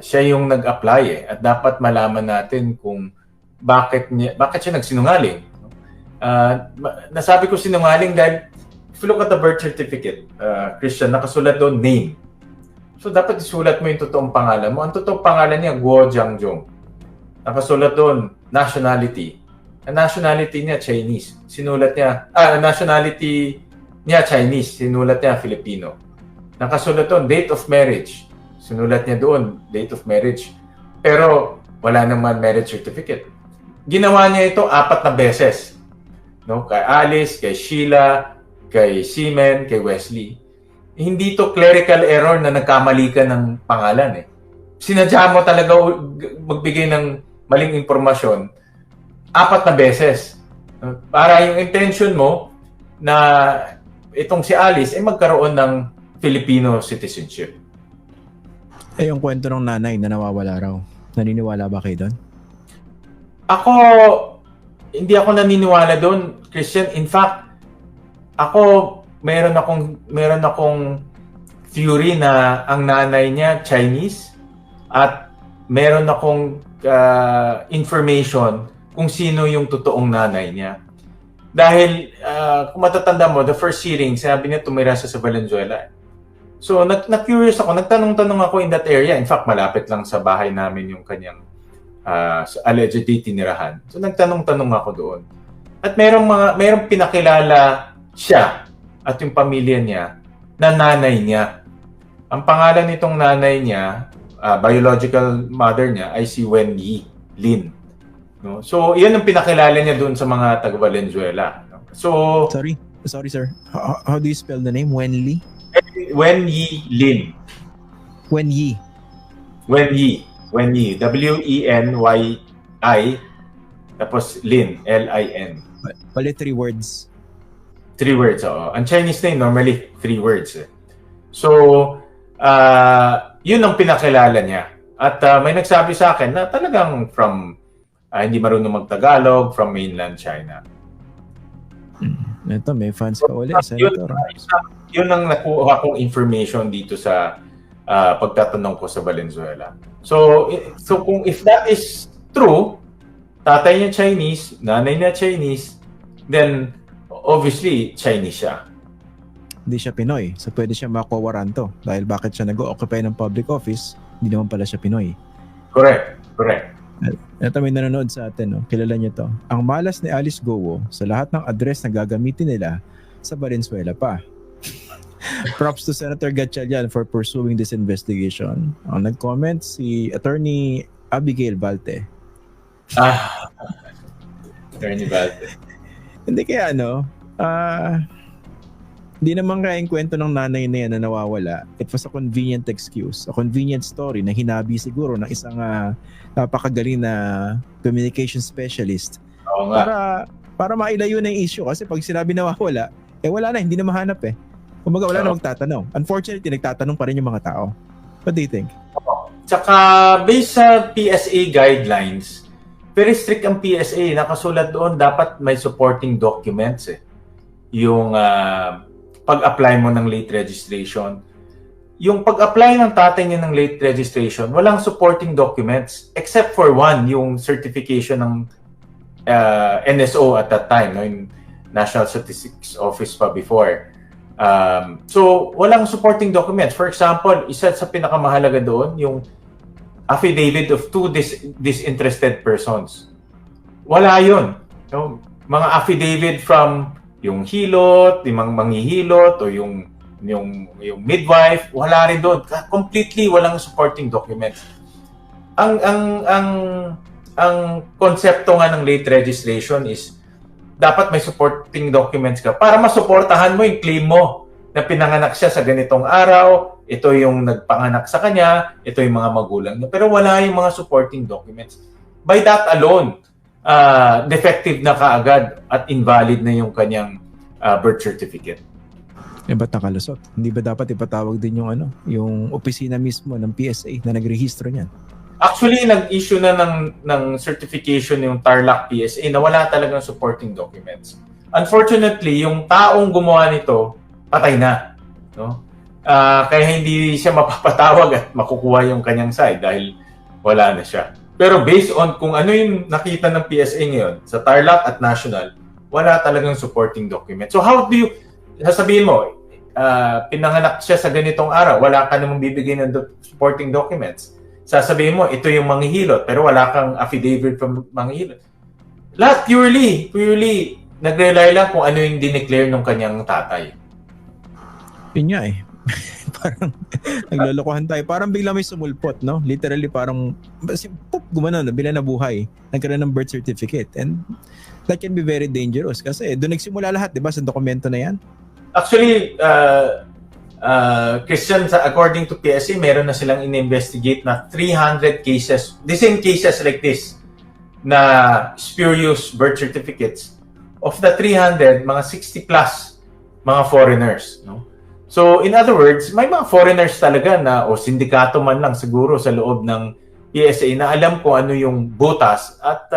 Siya yung nag-apply at dapat malaman natin kung bakit siya nagsinungaling. Nasabi ko sinungaling dahil if you look at the birth certificate, Christian, nakasulat doon name. So dapat isulat mo yung totoong pangalan mo. Ang totoong pangalan niya, Guo Jiangjong. Nakasulat doon nationality. Ang nationality niya Chinese. Nationality niya Chinese, sinulat niya Filipino. Nakasulat doon date of marriage. Sinulat niya doon, date of marriage. Pero wala naman marriage certificate. Ginawa niya ito 4 na beses. No? Kay Alice, kay Sheila, kay Seaman, kay Wesley. Hindi to clerical error na nagkamali ka ng pangalan Sinadya mo talaga magbigay ng maling impormasyon 4 na beses. Para yung intention mo na itong si Alice ay magkaroon ng Filipino citizenship. Yung kwento ng nanay na nawawala raw. Naniniwala ba kayo doon? Ako, hindi ako naniniwala doon, Christian. In fact, ako, meron akong theory na ang nanay niya Chinese at meron akong information kung sino yung totoong nanay niya. Dahil, kung matatanda mo, the first hearing, sabi niya tumira siya sa Valenzuela. So, na-curious ako. Nagtanong-tanong ako in that area. In fact, malapit lang sa bahay namin yung kanyang allegedly tinirahan. So, nagtanong-tanong ako doon. At merong pinakilala siya at yung pamilya niya na nanay niya. Ang pangalan nitong nanay niya, biological mother niya, ay si Wen Yi Lin. No? So, yan ang pinakilala niya doon sa mga taga-Valenzuela. No? So, Sorry, sir. How do you spell the name? Wen Li? Wen Yi Lin. Wen Yi. Wen Yi. W-E-N-Y-I. Tapos Lin. L-I-N. Pali 3 words. 3 words, oo. Ang Chinese name, normally 3 words. So, yun ang pinakilala niya. At may nagsabi sa akin na talagang from hindi marunong mag-Tagalog, from mainland China. Ito, may fans ka ulit, Senator. Yun ang nakuha kong information dito sa pagtatanong ko sa Valenzuela. So if that is true, tatay niya Chinese, nanay niya Chinese, then obviously Chinese siya. Hindi siya Pinoy, so pwede siya makuwaranto dahil bakit siya nag-occupy ng public office, hindi naman pala siya Pinoy. Correct. Ito may nanonood sa atin, no? Kilala niyo to. Ang malas ni Alice Guo sa lahat ng address na gagamitin nila sa Valenzuela pa. Props to Senator Gatchalian for pursuing this investigation. Ang nag-comment si Attorney Abigail Balte. Attorney Balte. Hindi kaya hindi naman kaya yung kwento ng nanay na yan na nawawala. It was a convenient excuse, a convenient story na hinabi siguro ng isang napakagaling na communication specialist. Oo nga. Para mailayo na yung issue kasi pag sinabi nawawala, wala na, hindi na mahanap Kumbaga wala na magtatanong. Unfortunately, nagtatanong pa rin yung mga tao. What do you think? Tsaka based sa PSA guidelines, very strict ang PSA. Nakasulat doon, dapat may supporting documents Yung pag-apply mo ng late registration. yung pag-apply ng tatay niya ng late registration, walang supporting documents except for one, yung certification ng NSO at that time, no, yung National Statistics Office pa before. So, walang supporting documents. For example, isa sa pinakamahalaga doon, yung affidavit of two disinterested persons. Wala yun. No? Mga affidavit from yung hilot, yung manghihilot, o yung midwife, wala rin doon. Completely walang supporting documents. Ang konsepto nga ng late registration is dapat may supporting documents ka para masuportahan mo yung claim mo na pinanganak siya sa ganitong araw, ito yung nagpanganak sa kanya, ito yung mga magulang niya. Pero wala yung mga supporting documents. By that alone, defective na kaagad at invalid na yung kanyang birth certificate. Ba't nakalusot? Hindi ba dapat ipatawag din yung opisina mismo ng PSA na nagrehistro niyan? Actually, nag-issue na ng certification yung Tarlac PSA na wala talagang supporting documents. Unfortunately, yung taong gumawa nito, patay na. No? Kaya hindi siya mapapatawag at makukuha yung kanyang side dahil wala na siya. Pero based on kung ano yung nakita ng PSA ngayon sa Tarlac at National, wala talagang supporting documents. So how do you, sasabihin mo, pinanganak siya sa ganitong araw, wala ka namang bibigay ng supporting documents. Sasabihin mo, ito yung manghihilot, pero wala kang affidavit from manghihilot. Lahat purely, nag-rely lang kung ano yung dineclare ng kanyang tatay. Yun nga eh. Parang naglolokohan tayo. Parang bigla may sumulpot, no? Literally parang, gumana na, bila na buhay. Nagkaroon ng birth certificate. And that can be very dangerous kasi doon nagsimula lahat, di ba? Sa dokumento na yan. Actually, Christian, according to PSA, meron na silang in-investigate na 300 cases, the same cases like this, na spurious birth certificates. Of the 300, mga 60 plus mga foreigners. No? So, in other words, may mga foreigners talaga na, o sindikato man lang siguro sa loob ng PSA na alam kung ano yung butas at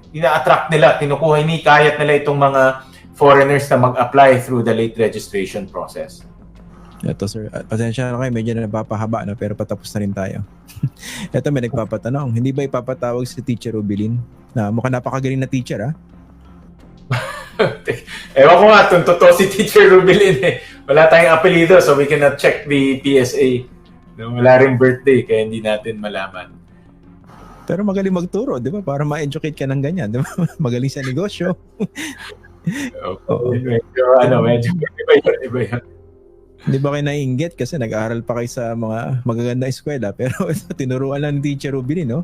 ina-attract nila, hinikayat nila itong mga foreigners na mag-apply through the late registration process. Ito sir, pasensya na kayo, medyo napapahaba na pero patapos na rin tayo. Ito may nagpapatanong, hindi ba ipapatawag si Teacher Rubilin na mukhang napakagaling na teacher ha? Ewan ko nga, totoo si Teacher Rubilin eh. Wala tayong apelido so we cannot check the PSA. Wala rin birthday kaya hindi natin malaman. Pero magaling magturo, di ba? Para ma-educate ka ng ganyan, di ba? Magaling sa negosyo. Medyo iba yun. Di ba kayo naiinggit kasi nag-aaral pa kayo sa mga magaganda eskwela pero tinuruan lang ni Teacher Rubilin, no?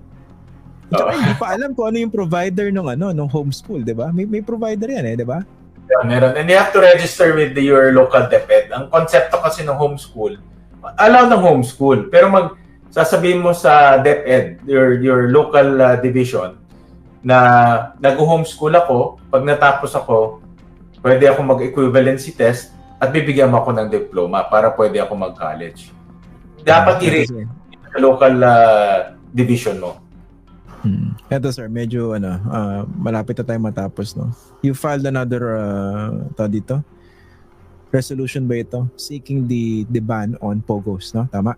Tsaka hindi pa alam kung ano yung provider ng homeschool, di ba? May provider yan di ba? Yeah, meron. And you have to register with your local DepEd. Ang konsepto kasi ng homeschool, allow ng homeschool, pero sasabihin mo sa DepEd, your local division, na nag-homeschool ako, pag natapos ako, pwede ako mag-equivalency test at bibigyan mo ako ng diploma para pwede ako mag-college. Dapat i-rate sa local division mo. Ito sir, medyo malapit na tayo matapos, no? You filed another dito? Resolution ba ito? Seeking the ban on POGOs, no? Tama?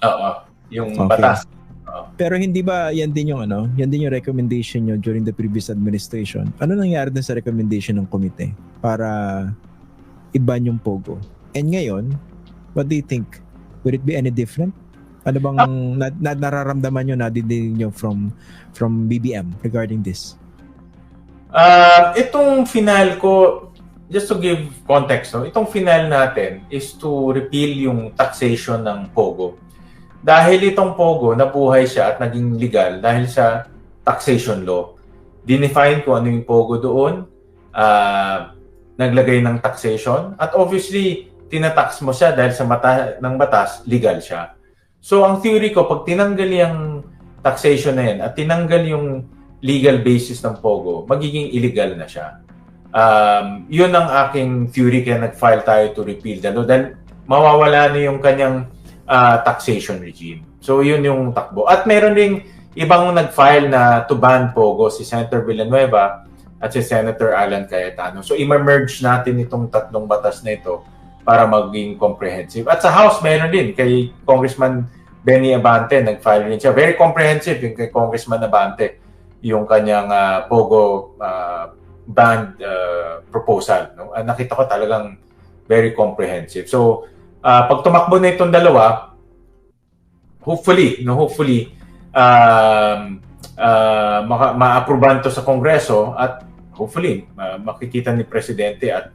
Oo. Yung batas. Pero hindi ba yan din yung recommendation nyo during the previous administration? Ano nangyari din sa recommendation ng komite para i-ban yung POGO? And ngayon, what do you think? Would it be any different? Ano bang nararamdaman nyo, nadidinig nyo from BBM regarding this? Itong final ko, just to give context, no? Itong final natin is to repeal yung taxation ng POGO. Dahil itong POGO, nabuhay siya at naging legal dahil sa taxation law. Dinefine kung ano yung POGO doon, naglagay ng taxation, at obviously, tinatax mo siya dahil sa ng batas, legal siya. So, ang theory ko, pag tinanggal yung taxation na yan at tinanggal yung legal basis ng POGO, magiging illegal na siya. Yun ang aking theory kaya nag-file tayo to repeal the law. Dahil mawawala na yung kanyang taxation regime. So, yun yung takbo. At meron ding ibang nag-file na to ban POGO, si Senator Villanueva at si Senator Alan Cayetano. So i-merge natin itong tatlong batas na ito para maging comprehensive. At sa House, meron din kay Congressman Benny Abante, nag-file rin siya. Very comprehensive yung kay Congressman Abante, yung kanyang POGO band proposal. No? Nakita ko talagang very comprehensive. So, pag tumakbo na itong dalawa, hopefully, ma-aproban to sa Kongreso at hopefully, makikita ni Presidente at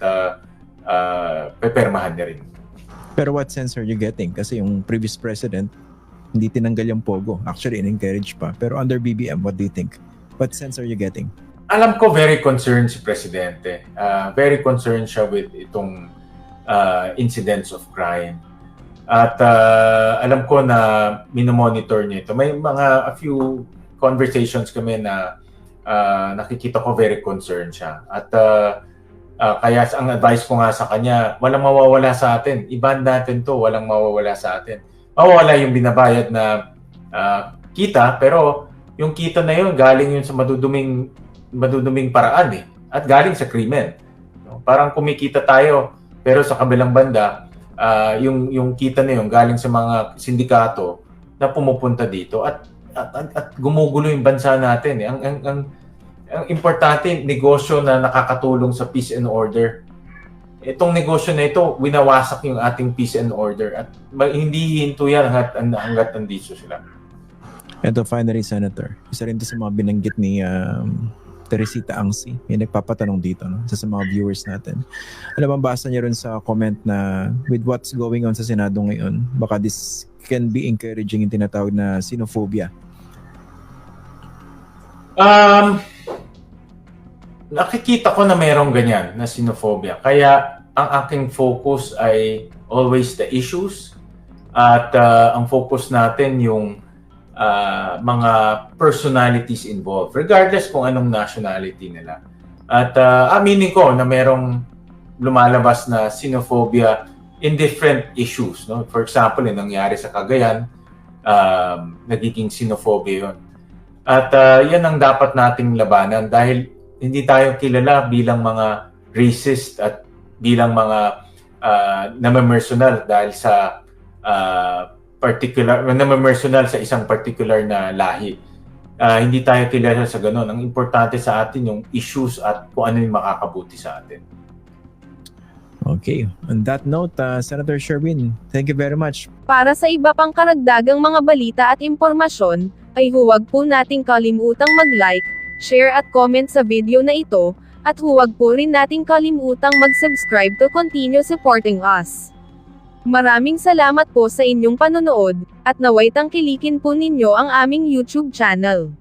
pepermahan niya rin. Pero what sense are you getting? Kasi yung previous president, hindi tinanggal yung POGO. Actually, in-encourage pa. Pero under BBM, what do you think? What sense are you getting? Alam ko very concerned si Presidente. Very concerned siya with itong incidents of crime. At alam ko na minomonitor niya ito. May a few conversations kami na nakikita ko very concerned siya. At kaya ang advice ko nga sa kanya, walang mawawala sa atin. I-ban natin to, walang mawawala sa atin. Mawawala yung binabayad na kita, pero yung kita na yun, galing yun sa maduduming paraan at galing sa krimen. No? Parang kumikita tayo, pero sa kabilang banda, yung kita na yun galing sa mga sindikato na pumupunta dito at gumugulo yung bansa natin. Ang importante, negosyo na nakakatulong sa peace and order. Itong negosyo na ito, winawasak yung ating peace and order at hindi hinto yan hanggat nandito sila. Ito, finally, Senator. Isa rin ito sa mga binanggit ni Teresita Angsi. May nagpapatanong dito, no? Sa mga viewers natin. Alam mo, basa niya rin sa comment na with what's going on sa Senado ngayon, baka this can be encouraging yung tinatawag na xenophobia. Nakikita ko na merong ganyan na xenophobia. Kaya ang aking focus ay always the issues at ang focus natin yung mga personalities involved, regardless kung anong nationality nila. At aminin ko na merong lumalabas na xenophobia in different issues. No? For example, yung nangyari sa Cagayan, nagiging xenophobia yun. At yan ang dapat nating labanan dahil hindi tayo kilala bilang mga racist at bilang mga namamersonal dahil sa namamersonal sa isang particular na lahi. Hindi tayo kilala sa ganun. Ang importante sa atin yung issues at kung ano yung makakabuti sa atin. Okay. On that note, Senator Sherwin, thank you very much. Para sa iba pang karagdagang mga balita at impormasyon, ay huwag po nating kalimutang mag-like, share at comment sa video na ito, at huwag po rin nating kalimutang mag-subscribe to continue supporting us. Maraming salamat po sa inyong panonood, at naway tangkilikin po ninyo ang aming YouTube channel.